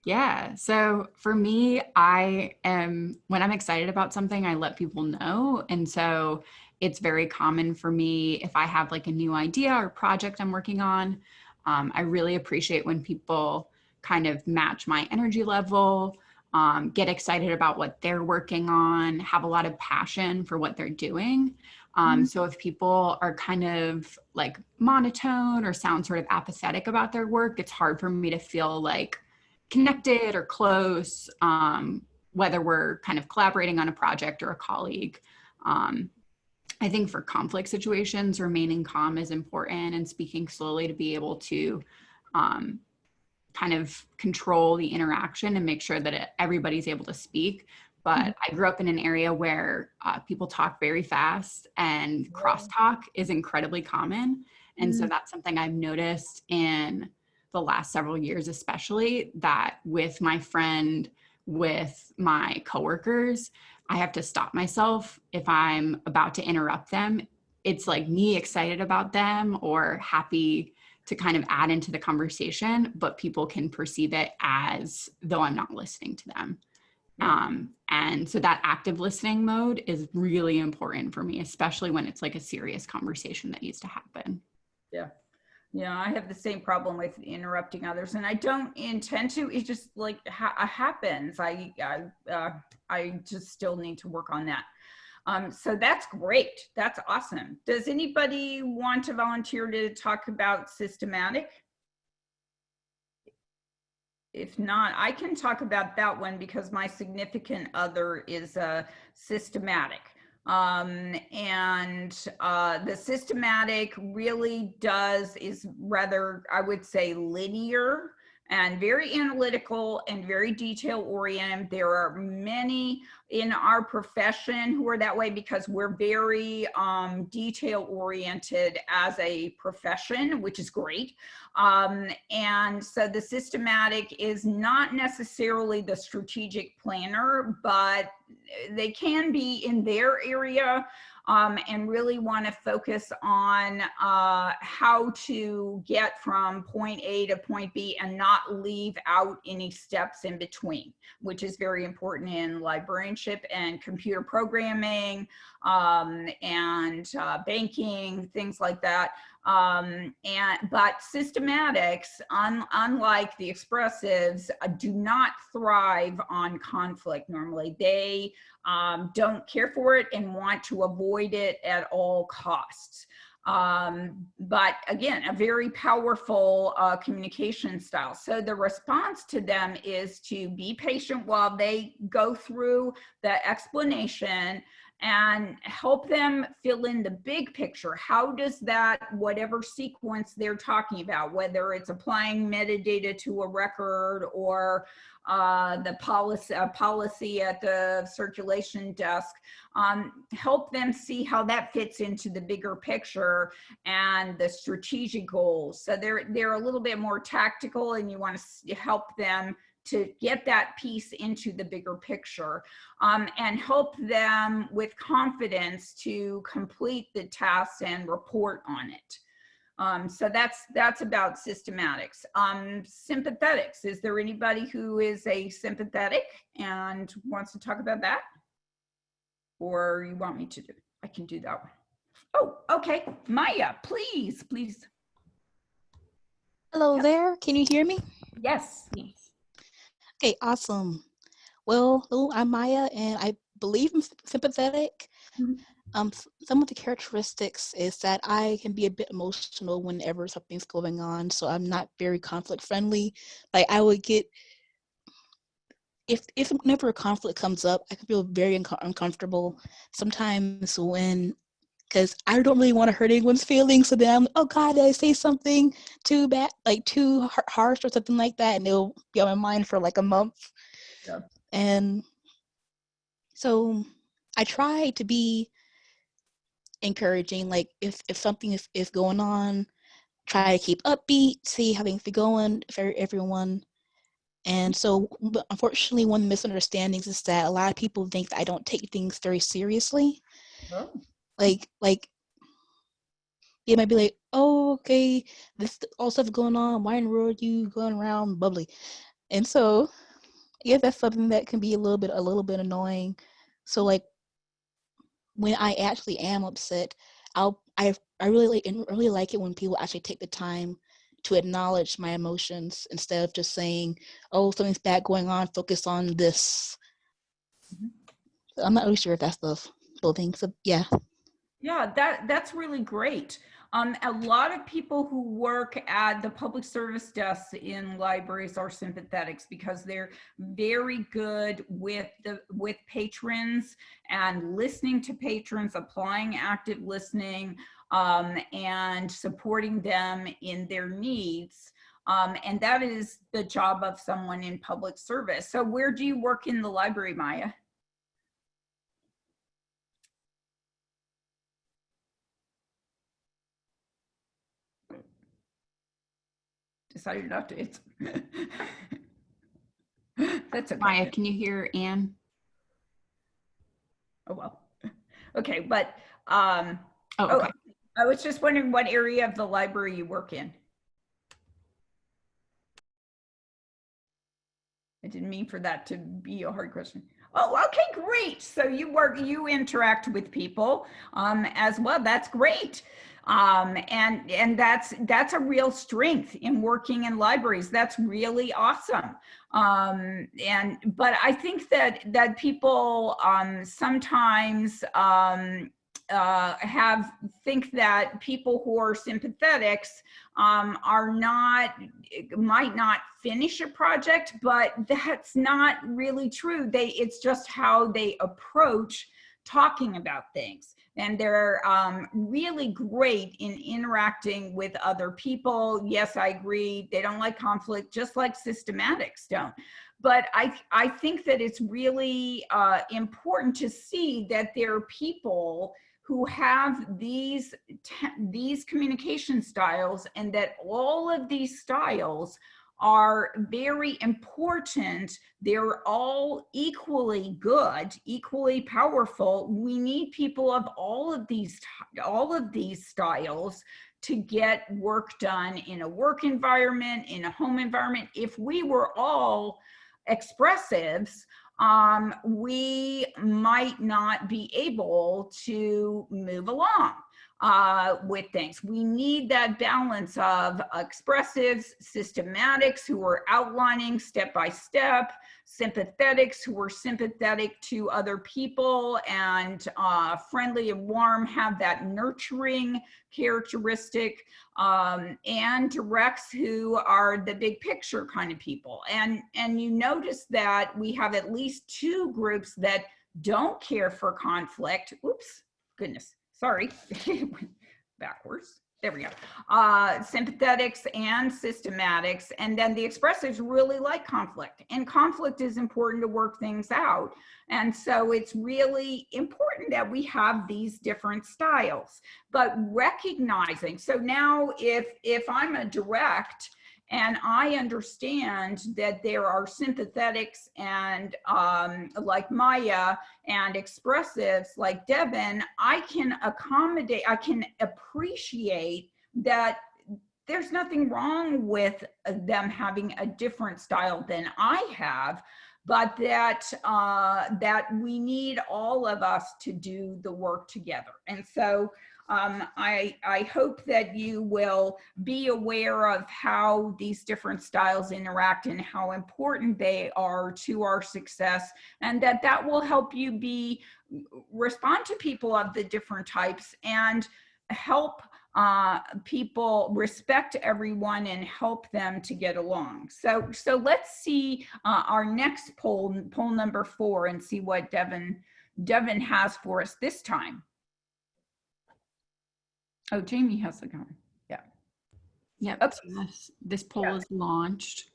Yeah. So for me, when I'm excited about something, I let people know. And so it's very common for me if I have like a new idea or project I'm working on, I really appreciate when people kind of match my energy level, get excited about what they're working on, have a lot of passion for what they're doing. So if people are kind of like monotone or sound sort of apathetic about their work, it's hard for me to feel like connected or close, whether we're kind of collaborating on a project or a colleague. I think for conflict situations, remaining calm is important and speaking slowly to be able to kind of control the interaction and make sure that everybody's able to speak. But I grew up in an area where people talk very fast and crosstalk is incredibly common. And so that's something I've noticed in the last several years, especially that with my friend, with my coworkers, I have to stop myself if I'm about to interrupt them. It's like me excited about them or happy to kind of add into the conversation, but people can perceive it as though I'm not listening to them. And so that active listening mode is really important for me, especially when it's like a serious conversation that needs to happen. Yeah. Yeah, I have the same problem with interrupting others, and I don't intend to. It just like happens. I just still need to work on that. So that's great. That's awesome. Does anybody want to volunteer to talk about systematic? If not, I can talk about that one because my significant other is systematic. The systematic really is rather, I would say, linear and very analytical and very detail oriented. There are many in our profession who are that way because we're very detail oriented as a profession, which is great. And so the systematic is not necessarily the strategic planner, but they can be in their area. And really want to focus on how to get from point A to point B and not leave out any steps in between, which is very important in librarianship and computer programming and banking, things like that. But systematics, unlike the expressives, do not thrive on conflict normally. They don't care for it and want to avoid it at all costs. But again, a very powerful communication style. So the response to them is to be patient while they go through the explanation and help them fill in the big picture. How does that, whatever sequence they're talking about, whether it's applying metadata to a record or the policy at the circulation desk, help them see how that fits into the bigger picture and the strategic goals. So they're a little bit more tactical, and you want to help them to get that piece into the bigger picture and help them with confidence to complete the tasks and report on it. So that's about systematics. Sympathetics, is there anybody who is a sympathetic and wants to talk about that? Or you want me to do? I can do that one. Oh, okay. Maya, please. Hello there. Can you hear me? Yes. Okay, awesome. Well, hello, I'm Maya, and I believe I'm sympathetic. Some of the characteristics is that I can be a bit emotional whenever something's going on, so I'm not very conflict friendly. Like I would get, if whenever a conflict comes up, I can feel very uncomfortable sometimes because I don't really want to hurt anyone's feelings. So then I'm like, oh God, did I say something too bad, like too harsh or something like that? And it'll be on my mind for like a month. Yeah. And so I try to be encouraging, like if something is going on, try to keep upbeat, see how things are going for everyone. And so unfortunately, one of the misunderstandings is that a lot of people think that I don't take things very seriously. Oh. Like they might be like, oh, okay, this all stuff going on, why in the world are you going around bubbly? And so yeah, that's something that can be a little bit annoying. So like when I actually am upset, I really like it when people actually take the time to acknowledge my emotions instead of just saying, oh, something's bad going on, focus on this. So I'm not really sure if that's the full thing. So yeah. Yeah, that's really great. A lot of people who work at the public service desks in libraries are sympathetics because they're very good with patrons and listening to patrons, applying active listening, and supporting them in their needs. And that is the job of someone in public service. So where do you work in the library, Maya? Decided not to. It's that's okay. Maya, can you hear Anne? Oh well. Okay, but Okay. I was just wondering what area of the library you work in. I didn't mean for that to be a hard question. Oh, okay, great. So you interact with people as well. That's great. And that's a real strength in working in libraries. That's really awesome. But I think that people sometimes think that people who are sympathetics might not finish a project, but that's not really true. It's just how they approach talking about things. And they're really great in interacting with other people. Yes, I agree. They don't like conflict, just like systematics don't. But I think that it's really important to see that there are people who have these communication styles, and that all of these styles are very important. They're all equally good, equally powerful. We need people of all of these styles to get work done in a work environment, in a home environment. If we were all expressives, we might not be able to move along with things. We need that balance of expressives, systematics who are outlining step by step, sympathetics who are sympathetic to other people, and friendly and warm, have that nurturing characteristic, and directs who are the big picture kind of people. And you notice that we have at least two groups that don't care for conflict. Oops, goodness. Sorry, backwards. There we go. Sympathetics and systematics. And then the expressives really like conflict. And conflict is important to work things out. And so it's really important that we have these different styles. But recognizing, so now if I'm a direct, and I understand that there are sympathetics and like Maya, and expressives like Devin, I can accommodate, I can appreciate that there's nothing wrong with them having a different style than I have, but that we need all of us to do the work together. And so I hope that you will be aware of how these different styles interact and how important they are to our success, and that will help you respond to people of the different types and help people respect everyone and help them to get along. So let's see our next poll number 4, and see what Devin has for us this time. Oh, Jamie has the gun. Yeah. Yep. Oops. So this poll is launched.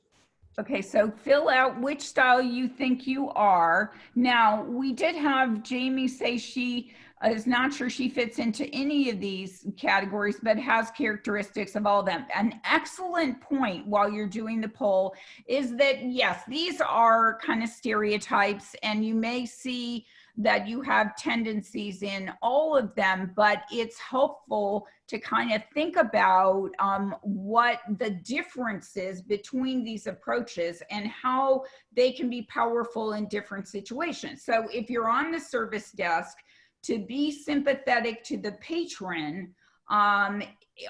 Okay, so fill out which style you think you are. Now, we did have Jamie say she is not sure she fits into any of these categories, but has characteristics of all of them. An excellent point while you're doing the poll is that, yes, these are kind of stereotypes, and you may see that you have tendencies in all of them, but it's helpful to kind of think about what the difference is between these approaches and how they can be powerful in different situations. So if you're on the service desk, to be sympathetic to the patron,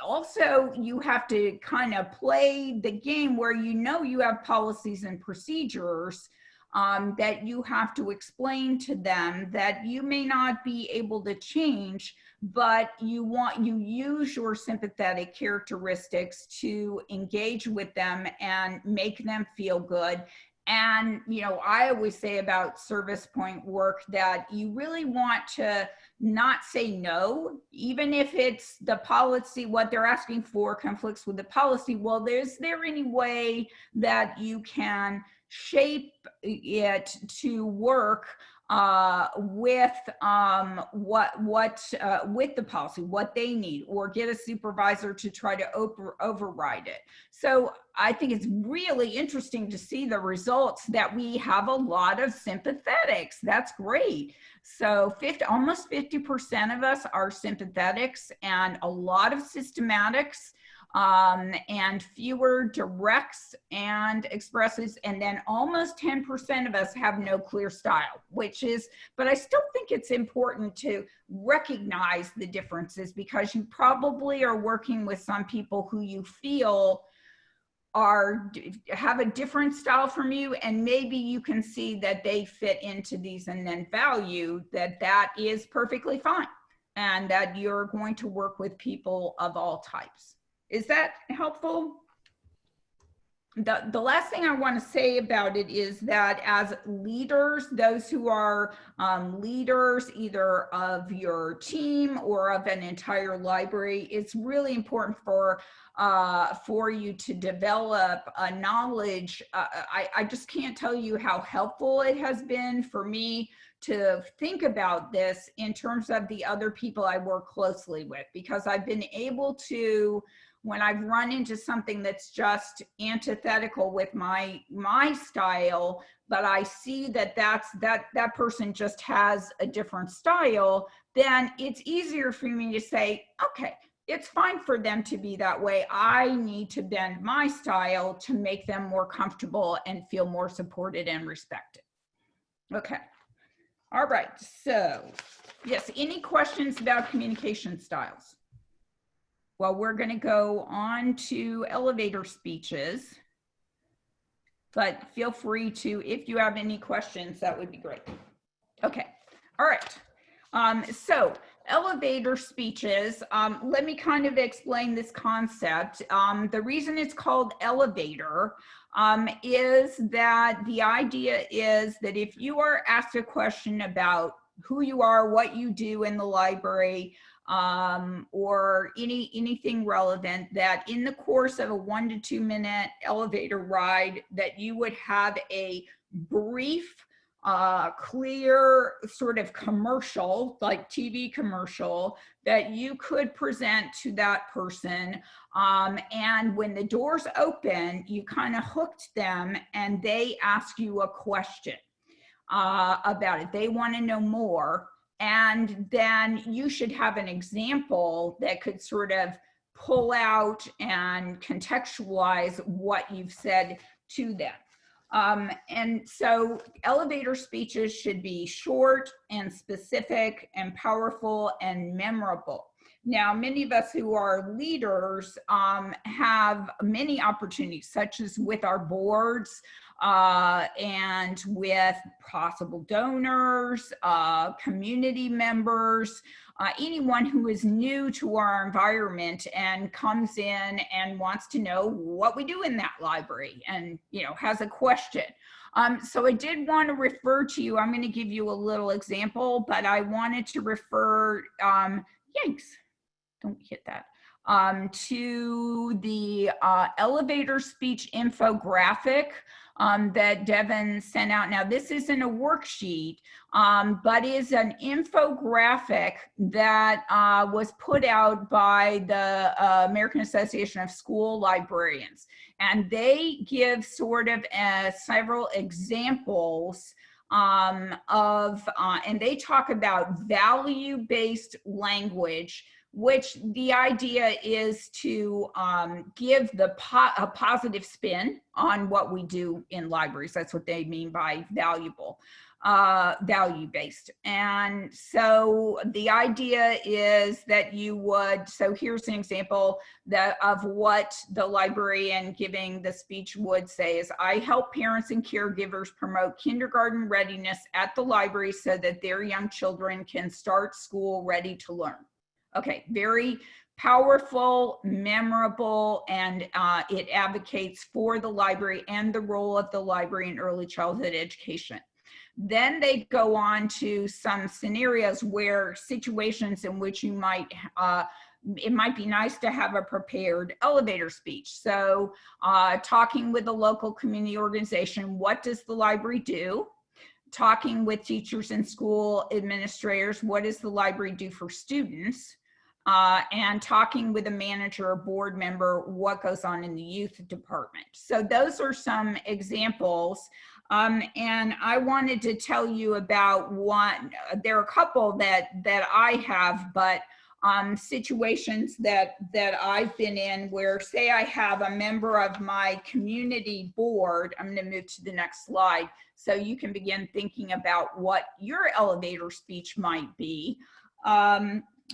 also you have to kind of play the game where you have policies and procedures that you have to explain to them that you may not be able to change, but you use your sympathetic characteristics to engage with them and make them feel good. And, I always say about service point work that you really want to not say no, even if it's the policy, what they're asking for conflicts with the policy. Well, is there any way that you can shape it to work with with the policy, what they need, or get a supervisor to try to override it. So I think it's really interesting to see the results that we have a lot of sympathetics. That's great. So almost 50% of us are sympathetics, and a lot of systematics, and fewer directs and expressives, and then almost 10% of us have no clear style, but I still think it's important to recognize the differences, because you probably are working with some people who you feel have a different style from you, and maybe you can see that they fit into these and then value that is perfectly fine, and that you're going to work with people of all types. Is that helpful? the last thing I want to say about it is that as leaders, those who are leaders either of your team or of an entire library, it's really important for you to develop a knowledge. I just can't tell you how helpful it has been for me to think about this in terms of the other people I work closely with, because I've been able to, when I've run into something that's just antithetical with my style, but I see that that person just has a different style, then it's easier for me to say, okay, it's fine for them to be that way. I need to bend my style to make them more comfortable and feel more supported and respected. Okay. All right. So, yes, any questions about communication styles? Well, we're going to go on to elevator speeches, but feel free to, if you have any questions, that would be great. Okay. All right. So elevator speeches, let me kind of explain this concept. The reason it's called elevator is that the idea is that if you are asked a question about who you are, what you do in the library, or anything relevant, that in the course of a 1 to 2 minute elevator ride, that you would have a brief, clear sort of commercial, like TV commercial, that you could present to that person. And when the doors open, you kind of hooked them and they ask you a question about it. They want to know more. And then you should have an example that could sort of pull out and contextualize what you've said to them. And so elevator speeches should be short and specific and powerful and memorable. Now, many of us who are leaders have many opportunities, such as with our boards and with possible donors, community members, anyone who is new to our environment and comes in and wants to know what we do in that library and, you know, has a question. So I did want to refer to you, I'm going to give you a little example, but I wanted to refer, yikes, don't hit that, to the elevator speech infographic that Devin sent out. Now, this isn't a worksheet, but is an infographic that was put out by the American Association of School Librarians. And they give sort of several examples and they talk about value-based language, which the idea is to give a positive spin on what we do in libraries. That's what they mean by value-based. And so the idea is that you would, so here's an example of what the librarian giving the speech would say is, I help parents and caregivers promote kindergarten readiness at the library so that their young children can start school ready to learn. Okay, very powerful, memorable, and it advocates for the library and the role of the library in early childhood education. Then they go on to some scenarios where situations in which you might, it might be nice to have a prepared elevator speech. So talking with a local community organization, what does the library do? Talking with teachers and school administrators, what does the library do for students? And talking with a manager or board member, what goes on in the youth department. So those are some examples. And I wanted to tell you about one, there are a couple that I have, but situations that I've been in where, say I have a member of my community board, I'm going to move to the next slide, so you can begin thinking about what your elevator speech might be.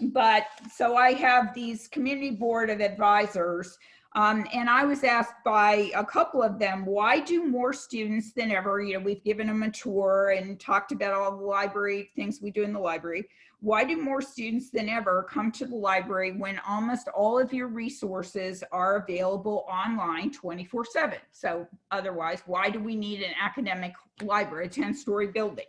But so I have these community board of advisors And I was asked by a couple of them, why do more students than ever, you know, we've given them a tour and talked about all the library things we do in the library. Why do more students than ever come to the library when almost all of your resources are available online 24/7? So otherwise, why do we need an academic library, a 10-story building?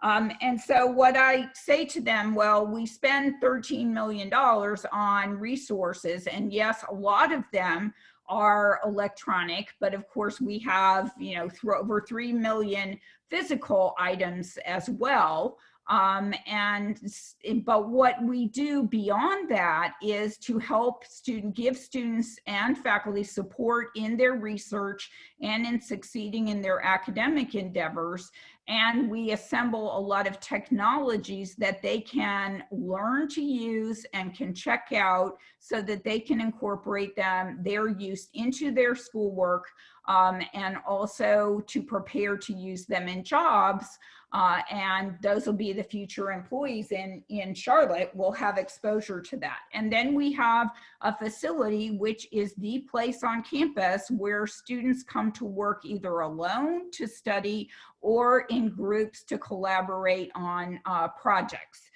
And so what I say to them, well, we spend $13 million on resources, and yes, a lot of them are electronic, but of course we have, you know, over 3 million physical items as well. But what we do beyond that is to help give students and faculty support in their research and in succeeding in their academic endeavors. And we assemble a lot of technologies that they can learn to use and can check out so that they can incorporate their use into their schoolwork, and also to prepare to use them in jobs. And those will be the future employees in Charlotte will have exposure to that. And then we have a facility, which is the place on campus where students come to work either alone to study or in groups to collaborate on projects.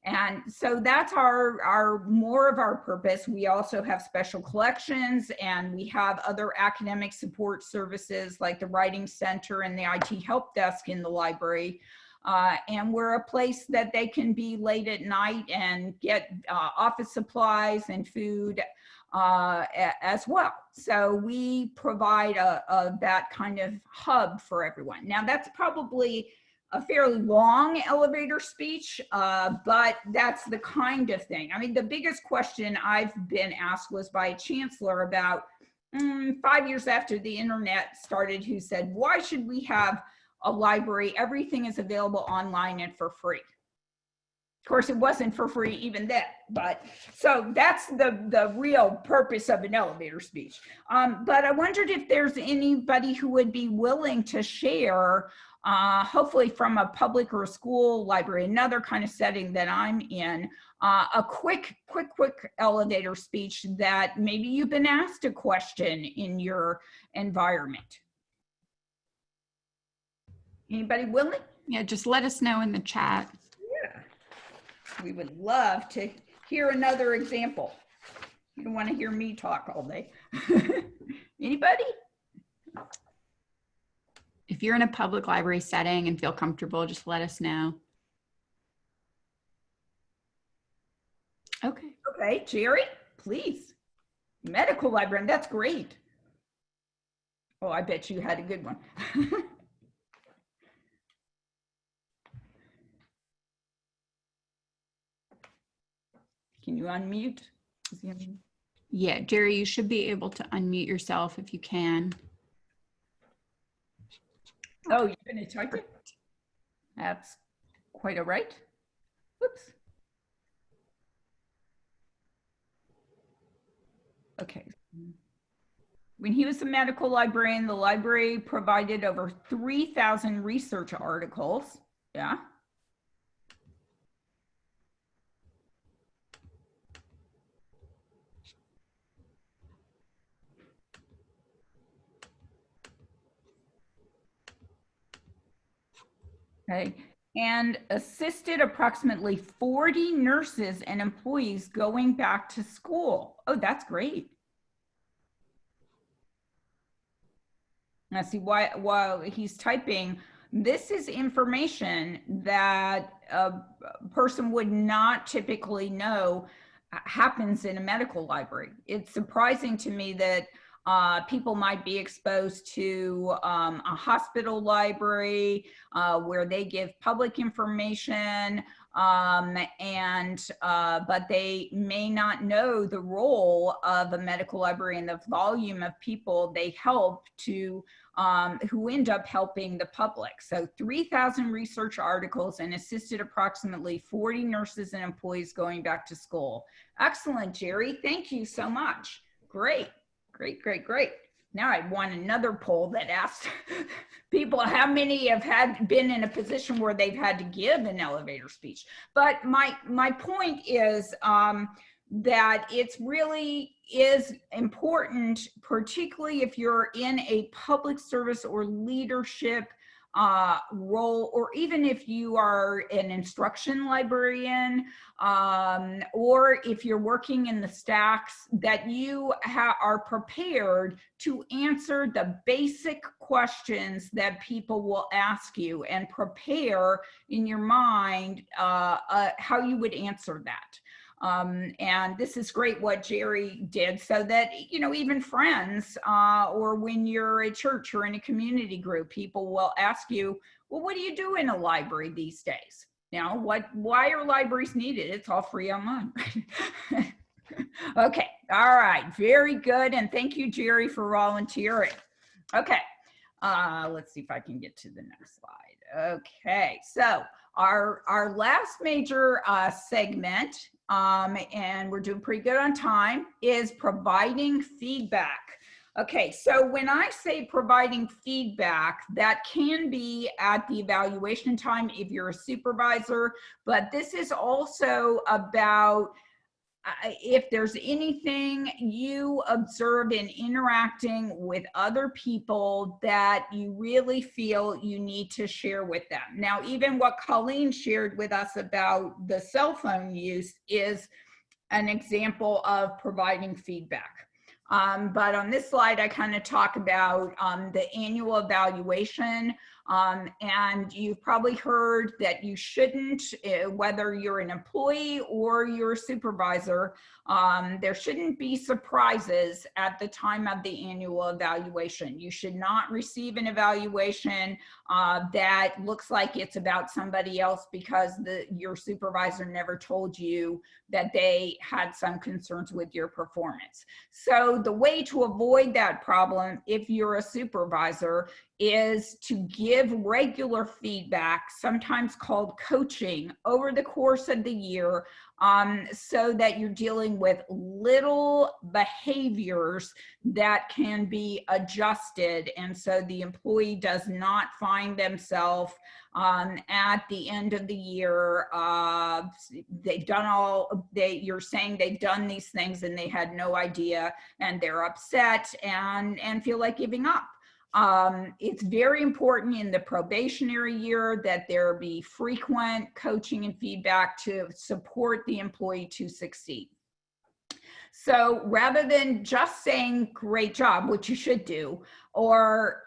And so that's more of our purpose. We also have special collections, and we have other academic support services like the Writing Center and the IT Help Desk in the library. And we're a place that they can be late at night and get office supplies and food as well. So we provide that kind of hub for everyone. Now that's probably a fairly long elevator speech, but that's the kind of thing. I mean, the biggest question I've been asked was by a chancellor about 5 years after the internet started, who said, why should we have a library? Everything is available online and for free. Of course, it wasn't for free even then, but so that's the real purpose of an elevator speech. But I wondered if there's anybody who would be willing to share, hopefully from a public or a school library, another kind of setting that I'm in, a quick elevator speech that maybe you've been asked a question in your environment. Anybody willing? Yeah, just let us know in the chat. Yeah, we would love to hear another example. You don't want to hear me talk all day. Anybody? If you're in a public library setting and feel comfortable, just let us know. Okay. Okay, Jerry, please. Medical librarian, that's great. Oh, I bet you had a good one. Can you unmute? Yeah, Jerry, you should be able to unmute yourself if you can. Oh, you're going to type it? That's quite all right. Oops. Okay. When he was a medical librarian, the library provided over 3,000 research articles. Yeah. Okay, and assisted approximately 40 nurses and employees going back to school. Oh, that's great. Now see, while he's typing, this is information that a person would not typically know happens in a medical library. It's surprising to me that people might be exposed to a hospital library where they give public information, but they may not know the role of a medical library and the volume of people they help to, who end up helping the public. So 3,000 research articles and assisted approximately 40 nurses and employees going back to school. Excellent, Jerry. Thank you so much. Great. Great. Now I want another poll that asks people how many have been in a position where they've had to give an elevator speech. But my point is, that it's really is important, particularly if you're in a public service or leadership role, or even if you are an instruction librarian, or if you're working in the stacks, that you are prepared to answer the basic questions that people will ask you, and prepare in your mind how you would answer that. And this is great what Jerry did, so that, you know, even friends, or when you're at church or in a community group, people will ask you, well, what do you do in a library these days? You know, why are libraries needed? It's all free online. Okay, all right, very good. And thank you, Jerry, for volunteering. Okay, let's see if I can get to the next slide. Okay, so our last major segment, and we're doing pretty good on time, is providing feedback. Okay, so when I say providing feedback, that can be at the evaluation time if you're a supervisor, but this is also about if there's anything you observe in interacting with other people that you really feel you need to share with them. Now, even what Colleen shared with us about the cell phone use is an example of providing feedback. But on this slide, I kind of talk about the annual evaluation. And you've probably heard that you shouldn't, whether you're an employee or you're a supervisor, there shouldn't be surprises at the time of the annual evaluation. You should not receive an evaluation that looks like it's about somebody else because your supervisor never told you that they had some concerns with your performance. So the way to avoid that problem, if you're a supervisor, is to give regular feedback, sometimes called coaching, over the course of the year, so that you're dealing with little behaviors that can be adjusted, and so the employee does not find themselves at the end of the year, you're saying they've done these things and they had no idea, and they're upset and feel like giving up. It's very important in the probationary year that there be frequent coaching and feedback to support the employee to succeed. So rather than just saying great job, which you should do, or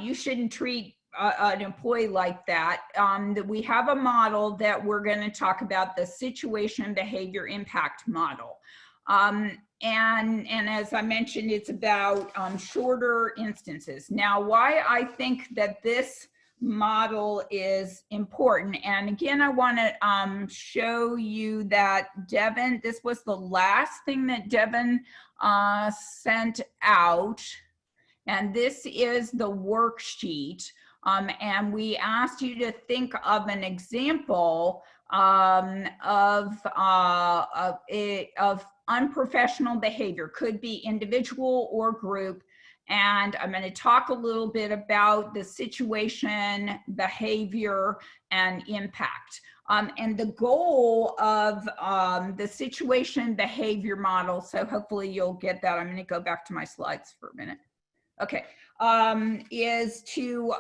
you shouldn't treat an employee like that, that we have a model that we're going to talk about, the situation behavior impact model. And as I mentioned, it's about shorter instances. Now, why I think that this model is important, and again, I want to show you that Devin, this was the last thing that Devin sent out, and this is the worksheet. And we asked you to think of an example of unprofessional behavior, could be individual or group. And I'm going to talk a little bit about the situation, behavior, and impact. And the goal of the situation behavior model, so hopefully you'll get that. I'm going to go back to my slides for a minute. Okay, is to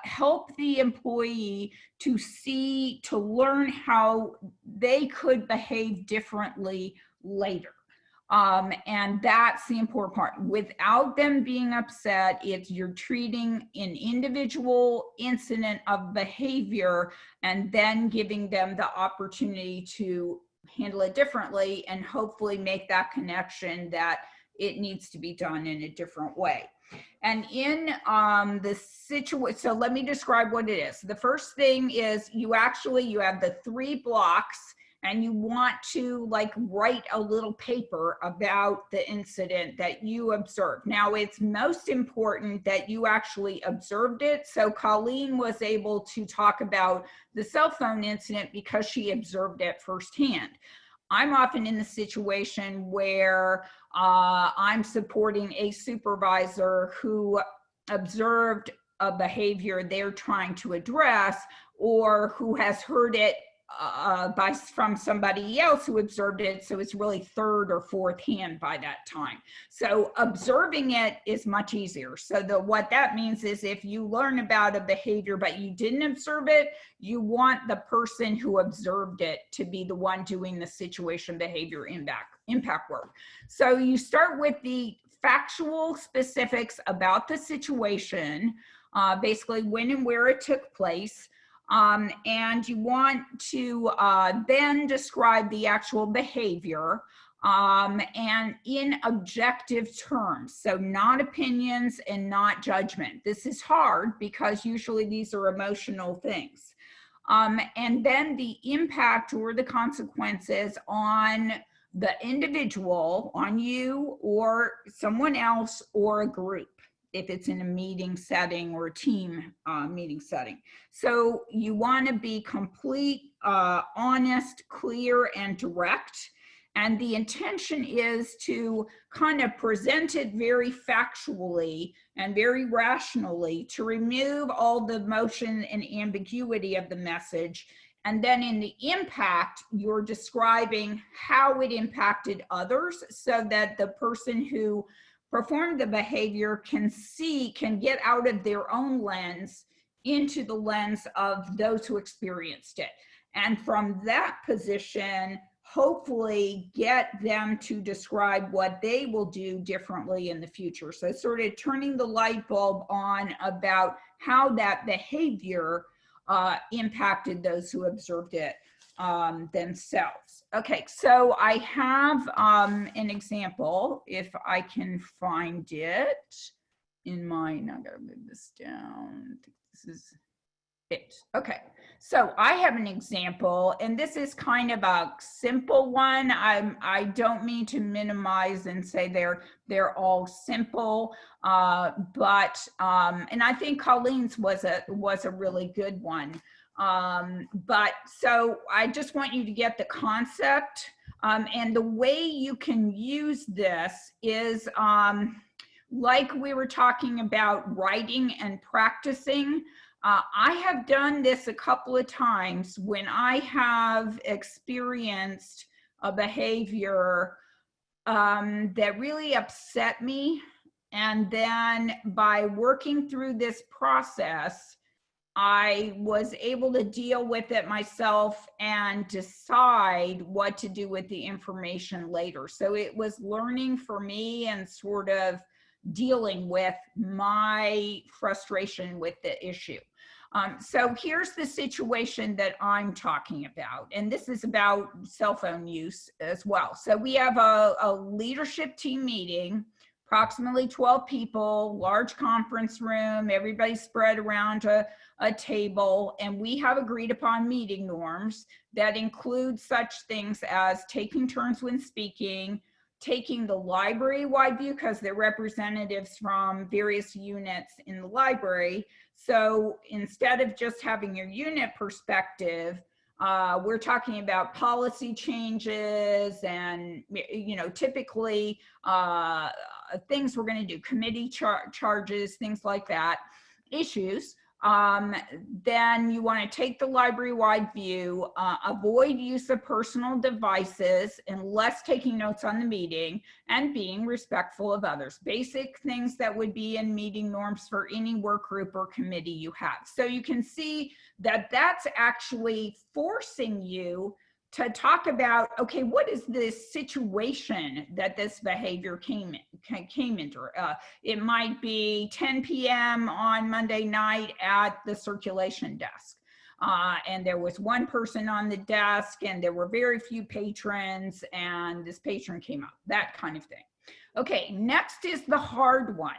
help the employee to learn how they could behave differently later. And that's the important part. Without them being upset, you're treating an individual incident of behavior and then giving them the opportunity to handle it differently and hopefully make that connection that it needs to be done in a different way. And in the situation, so let me describe what it is. The first thing is you have the 3 blocks, and you want to write a little paper about the incident that you observed. Now, it's most important that you actually observed it. So Colleen was able to talk about the cell phone incident because she observed it firsthand. I'm often in the situation where I'm supporting a supervisor who observed a behavior they're trying to address, or who has heard it from somebody else who observed it, so it's really third or fourth hand by that time. So observing it is much easier. So what that means is if you learn about a behavior but you didn't observe it, you want the person who observed it to be the one doing the situation behavior impact work. So you start with the factual specifics about the situation, basically when and where it took place. And you want to then describe the actual behavior and in objective terms, so not opinions and not judgment. This is hard because usually these are emotional things. And then the impact or the consequences on the individual, on you or someone else or a group, if it's in a meeting setting or a team meeting setting. So you want to be complete, honest, clear, and direct. And the intention is to kind of present it very factually and very rationally to remove all the emotion and ambiguity of the message. And then in the impact, you're describing how it impacted others so that the person who performed the behavior can get out of their own lens into the lens of those who experienced it. And from that position, hopefully get them to describe what they will do differently in the future. So sort of turning the light bulb on about how that behavior impacted those who observed it themselves. Okay, so I have an example, if I can find it in mine. I gotta move this down. This is it. Okay, so I have an example, and this is kind of a simple one. I don't mean to minimize and say they're all simple, but and I think Colleen's was a really good one. But so I just want you to get the concept, and the way you can use this is like we were talking about writing and practicing. I have done this a couple of times when I have experienced a behavior that really upset me. And then by working through this process, I was able to deal with it myself and decide what to do with the information later. So it was learning for me and sort of dealing with my frustration with the issue. So here's the situation that I'm talking about, and this is about cell phone use as well. So we have a leadership team meeting, approximately 12 people, large conference room, everybody spread around a table, and we have agreed upon meeting norms that include such things as taking turns when speaking, taking the library-wide view because they're representatives from various units in the library. So instead of just having your unit perspective, we're talking about policy changes and, you know, typically things we're going to do, committee charges, things like that, issues. Then you want to take the library-wide view, avoid use of personal devices unless taking notes on the meeting, and being respectful of others. Basic things that would be in meeting norms for any work group or committee you have. So you can see that that's actually forcing you to talk about, okay, what is this situation that this behavior came into? It might be 10 p.m. on Monday night at the circulation desk. And there was one person on the desk and there were very few patrons and this patron came up, that kind of thing. Okay, next is the hard one.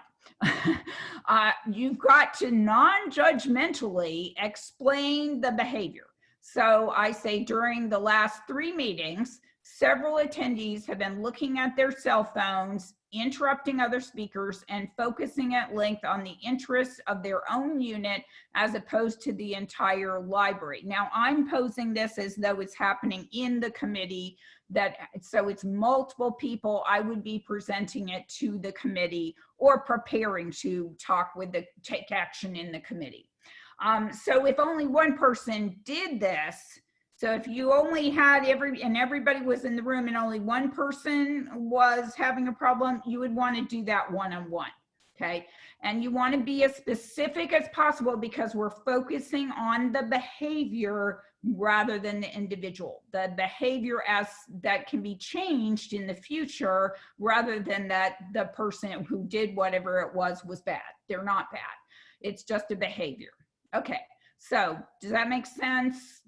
You've got to non-judgmentally explain the behavior. So I say during the last 3 meetings, several attendees have been looking at their cell phones, interrupting other speakers, and focusing at length on the interests of their own unit as opposed to the entire library. Now, I'm posing this as though it's happening in the committee, so it's multiple people. I would be presenting it to the committee or preparing to take action in the committee. So if only one person did this, So if you only had everybody was in the room and only one person was having a problem, you would want to do that one-on-one, okay? And you want to be as specific as possible because we're focusing on the behavior rather than the individual. The behavior as that can be changed in the future rather than that the person who did whatever it was bad. They're not bad. It's just a behavior. Okay, so does that make sense?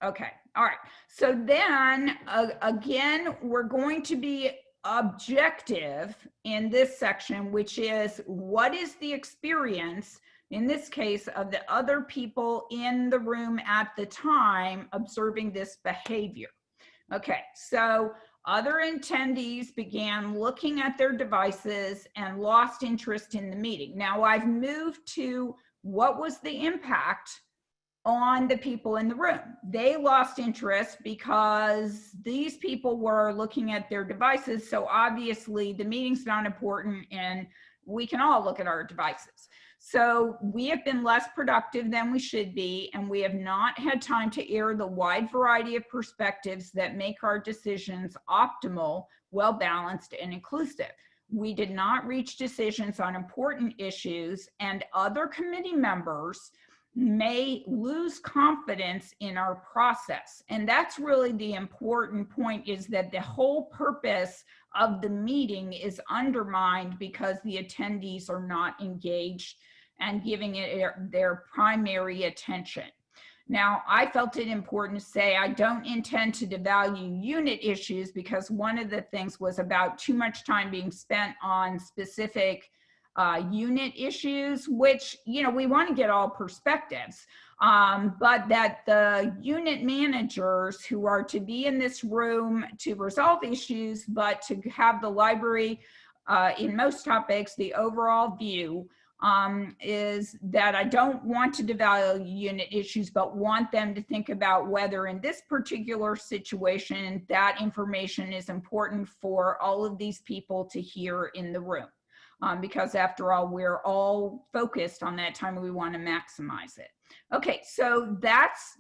Okay, all right. So then again, we're going to be objective in this section, which is what is the experience, in this case, of the other people in the room at the time observing this behavior. Okay, so other attendees began looking at their devices and lost interest in the meeting. Now I've moved to what was the impact on the people in the room. They lost interest because these people were looking at their devices. So obviously the meeting's not important and we can all look at our devices. So we have been less productive than we should be, and we have not had time to air the wide variety of perspectives that make our decisions optimal, well-balanced, and inclusive. We did not reach decisions on important issues, and other committee members may lose confidence in our process. And that's really the important point, is that the whole purpose of the meeting is undermined because the attendees are not engaged and giving it their primary attention. Now, I felt it important to say I don't intend to devalue unit issues, because one of the things was about too much time being spent on specific unit issues, which, you know, we want to get all perspectives, but that the unit managers who are to be in this room to resolve issues, but to have the library, in most topics, the overall view, is that I don't want to devalue unit issues, but want them to think about whether in this particular situation that information is important for all of these people to hear in the room. Because after all, we're all focused on that time and we want to maximize it. Okay, so that's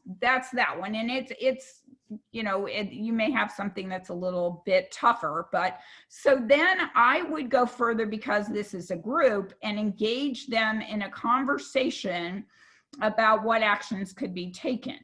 that one. And it's you know, you may have something that's a little bit tougher, but so then I would go further, because this is a group, and engage them in a conversation about what actions could be taken.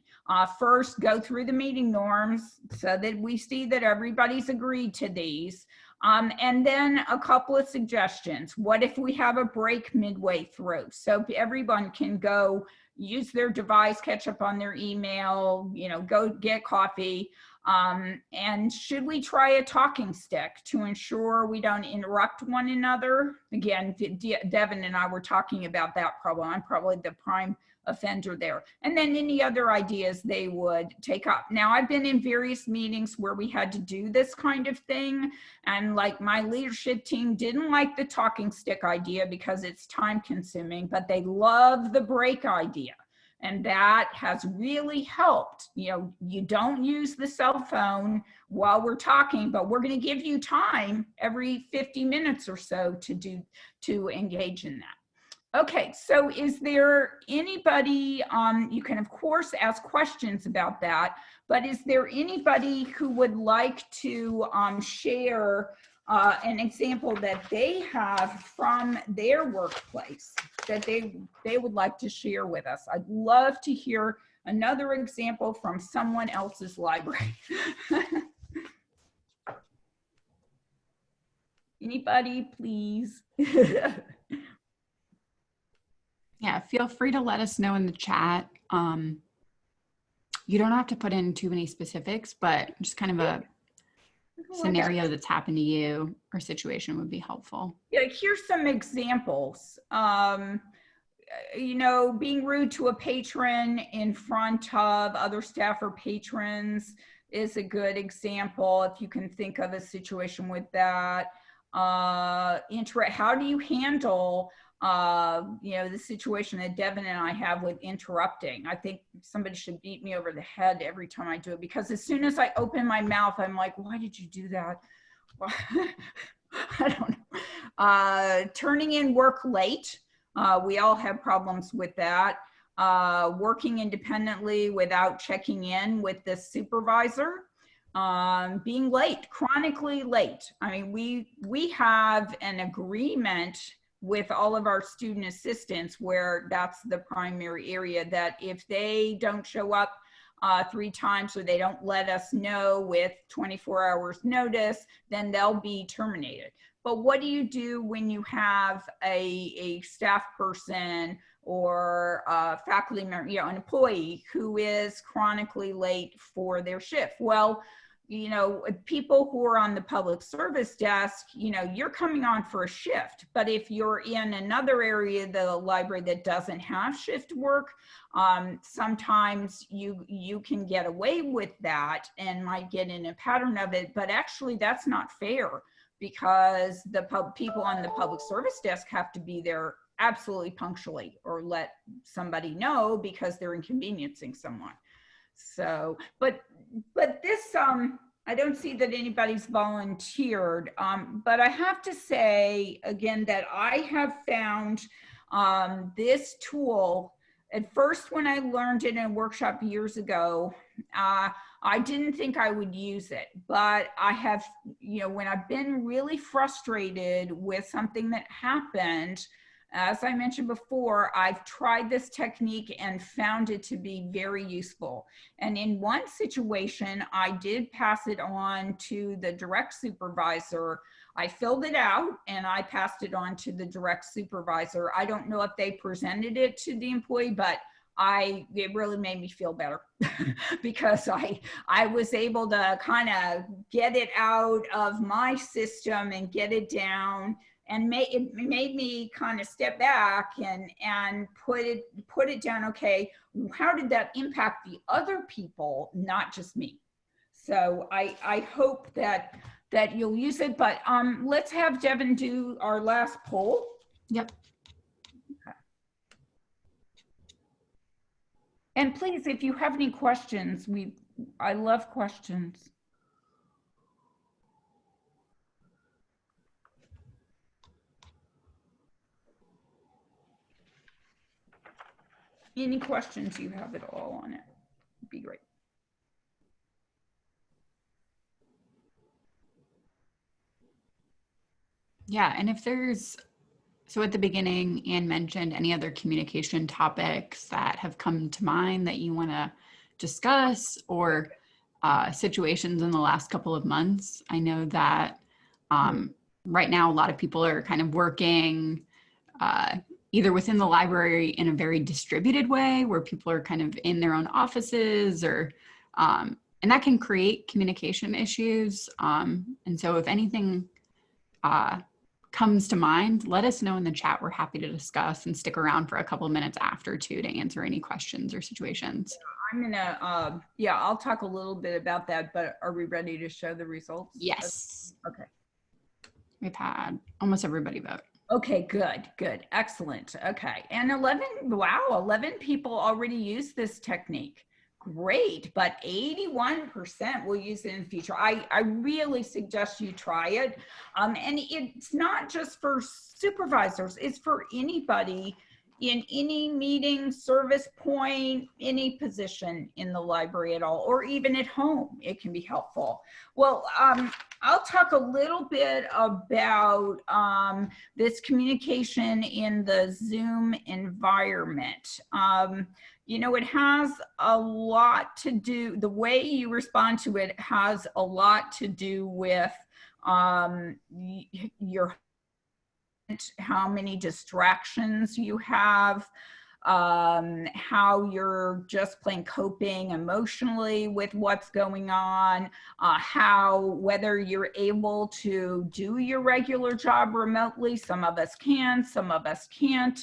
First, go through the meeting norms so that we see that everybody's agreed to these. And then a couple of suggestions. What if we have a break midway through? So everyone can go use their device, catch up on their email, you know, go get coffee. And should we try a talking stick to ensure we don't interrupt one another? Again, Devin and I were talking about that problem. I'm probably the prime offender there. And then any other ideas they would take up. Now, I've been in various meetings where we had to do this kind of thing, and like my leadership team didn't like the talking stick idea because it's time consuming, but they love the break idea. And that has really helped. You know, you don't use the cell phone while we're talking, but we're going to give you time every 50 minutes or so to engage in that. Okay, so is there anybody, you can of course ask questions about that, but is there anybody who would like to share an example that they have from their workplace that they would like to share with us? I'd love to hear another example from someone else's library. Anybody, please? Yeah, feel free to let us know in the chat. You don't have to put in too many specifics, but just kind of a scenario that's happened to you or situation would be helpful. Yeah, here's some examples. You know, being rude to a patron in front of other staff or patrons is a good example, if you can think of a situation with that. How do you handle you know, the situation that Devin and I have with interrupting? I think somebody should beat me over the head every time I do it, because as soon as I open my mouth, I'm like, why did you do that? I don't know. Turning in work late. We all have problems with that. working independently without checking in with the supervisor, being late, chronically late. I mean, we have an agreement with all of our student assistants where that's the primary area, that if they don't show up 3 times or they don't let us know with 24 hours notice, then they'll be terminated. But what do you do when you have a staff person or a faculty member, an employee who is chronically late for their shift? Well, people who are on the public service desk, you're coming on for a shift. But if you're in another area of the library that doesn't have shift work, sometimes you can get away with that and might get in a pattern of it. But actually, that's not fair, because the people on the public service desk have to be there absolutely punctually or let somebody know because they're inconveniencing someone. So, but this, I don't see that anybody's volunteered, but I have to say again that I have found this tool. At first, when I learned it in a workshop years ago, I didn't think I would use it, but I have, when I've been really frustrated with something that happened, as I mentioned before, I've tried this technique and found it to be very useful. And in one situation, I did pass it on to the direct supervisor. I filled it out and I passed it on to the direct supervisor. I don't know if they presented it to the employee, but it really made me feel better because I was able to kind of get it out of my system and get it down, and it made me kind of step back and put it down. Okay, how did that impact the other people, not just me? So I hope that you'll use it, but let's have Devin do our last poll. Yep. And please, if you have any questions, I love questions. Any questions you have at all on it would be great. Yeah, and if so at the beginning, Anne mentioned any other communication topics that have come to mind that you want to discuss, or situations in the last couple of months. I know that right now a lot of people are kind of working either within the library in a very distributed way, where people are kind of in their own offices, or and that can create communication issues. And so if anything comes to mind, let us know in the chat. We're happy to discuss and stick around for a couple of minutes after too to answer any questions or situations. I'm gonna, I'll talk a little bit about that, but are we ready to show the results? Yes. Okay. We've had almost everybody vote. Okay, good, excellent. Okay, and 11 people already use this technique. Great, but 81% will use it in the future. I really suggest you try it. And it's not just for supervisors, it's for anybody in any meeting, service point, any position in the library at all, or even at home, it can be helpful. Well, I'll talk a little bit about this communication in the Zoom environment. It has a lot to do, the way you respond to it has a lot to do with how many distractions you have, how you're just plain coping emotionally with what's going on, whether you're able to do your regular job remotely. Some of us can, some of us can't.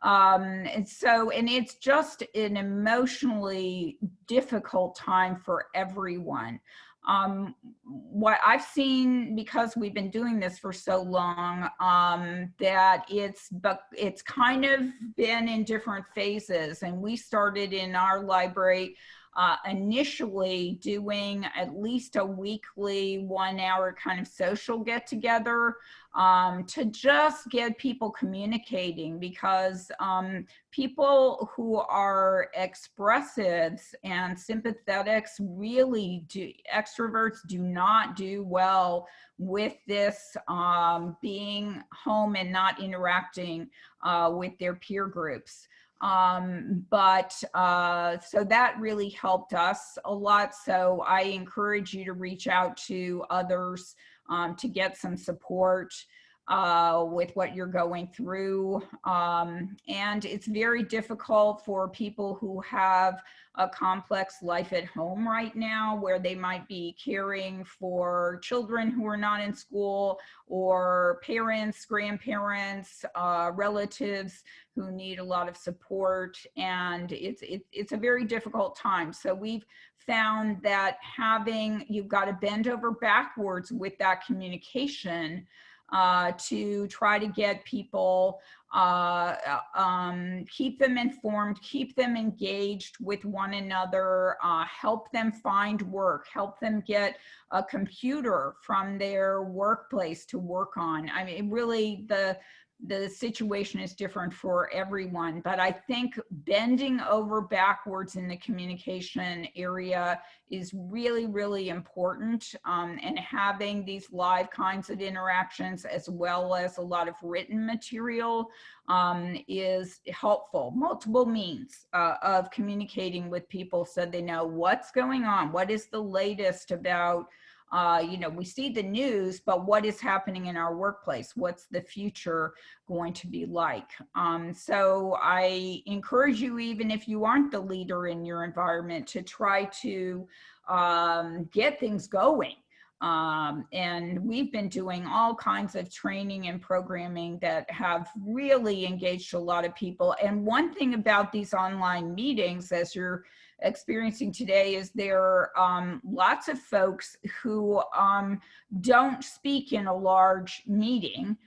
And it's just an emotionally difficult time for everyone. What I've seen, because we've been doing this for so long, that it's kind of been in different phases. And we started in our library initially doing at least a weekly 1 hour kind of social get together to just get people communicating, because people who are expressives and sympathetics really do, extroverts do not do well with this being home and not interacting with their peer groups. So that really helped us a lot. So I encourage you to reach out to others to get some support with what you're going through. And it's very difficult for people who have a complex life at home right now, where they might be caring for children who are not in school, or parents, grandparents, relatives who need a lot of support. And it's a very difficult time. So we've found that you've got to bend over backwards with that communication to try to get people, keep them informed, keep them engaged with one another, help them find work, help them get a computer from their workplace to work on. I mean, really, the situation is different for everyone, but I think bending over backwards in the communication area is really, really important. And having these live kinds of interactions, as well as a lot of written material, is helpful. Multiple means of communicating with people so they know what's going on, what is the latest about, we see the news, but what is happening in our workplace? What's the future going to be like? So I encourage you, even if you aren't the leader in your environment, to try to get things going. And we've been doing all kinds of training and programming that have really engaged a lot of people. And one thing about these online meetings, as you're experiencing today, is there are lots of folks who don't speak in a large meeting.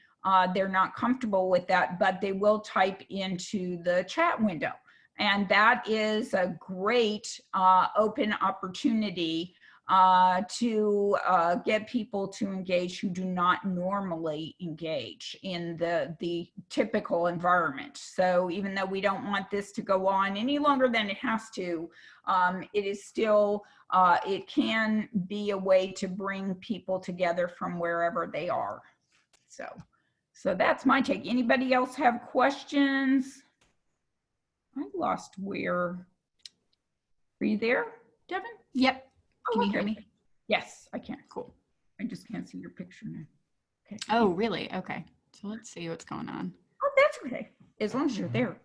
They're not comfortable with that, but they will type into the chat window. And that is a great open opportunity to get people to engage who do not normally engage in the typical environment. So even though we don't want this to go on any longer than it has to, it is still, it can be a way to bring people together from wherever they are. So that's my take. Anybody else have questions? I lost where. Are you there, Devin? Yep. Can you hear me? Yes, I can. Cool. I just can't see your picture now. Okay. Oh, really? Okay. So let's see what's going on. Oh, that's okay. As long as you're there.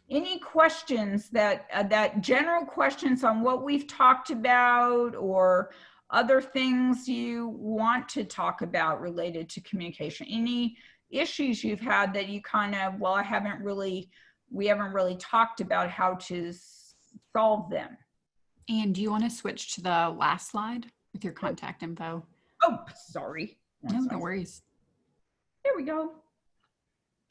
Any questions that general questions on what we've talked about, or other things you want to talk about related to communication? Any issues you've had that you kind of, well, we haven't really talked about how to solve them? And do you want to switch to the last slide with your contact info? Oh, sorry. No worries. There we go.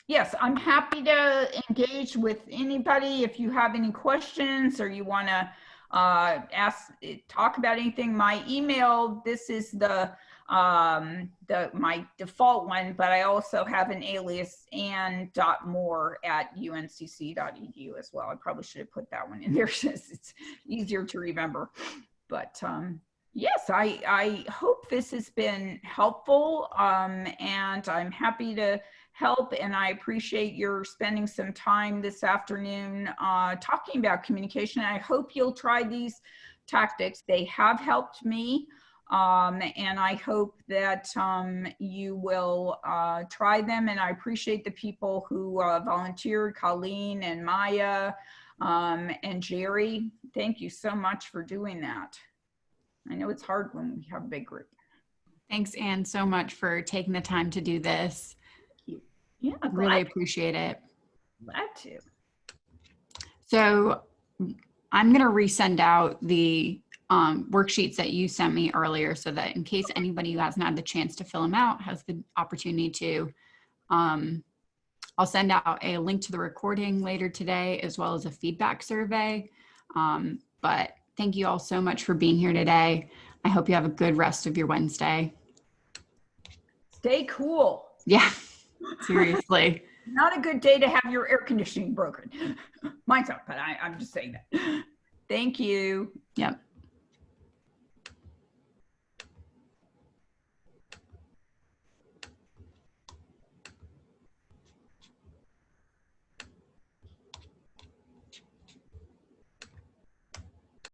Yes, I'm happy to engage with anybody. If you have any questions, or you want to talk about anything, my email, this is my default one, but I also have an alias, ann.moore@uncc.edu as well. I probably should have put that one in there since it's easier to remember. But yes, I hope this has been helpful, and I'm happy to help, and I appreciate your spending some time this afternoon talking about communication. I hope you'll try these tactics. They have helped me. And I hope that you will try them. And I appreciate the people who volunteered, Colleen and Maya and Jerry. Thank you so much for doing that. I know it's hard when we have a big group. Thanks, Anne, so much for taking the time to do this. Thank you. Yeah, really appreciate it. Glad to. So I'm going to resend out the worksheets that you sent me earlier, so that in case anybody who hasn't had the chance to fill them out has the opportunity to, I'll send out a link to the recording later today, as well as a feedback survey. But Thank you all so much for being here today. I hope you have a good rest of your Wednesday. Stay cool. Yeah, seriously. Not a good day to have your air conditioning broken. Mine's up, but I'm just saying that. Thank you. Yep.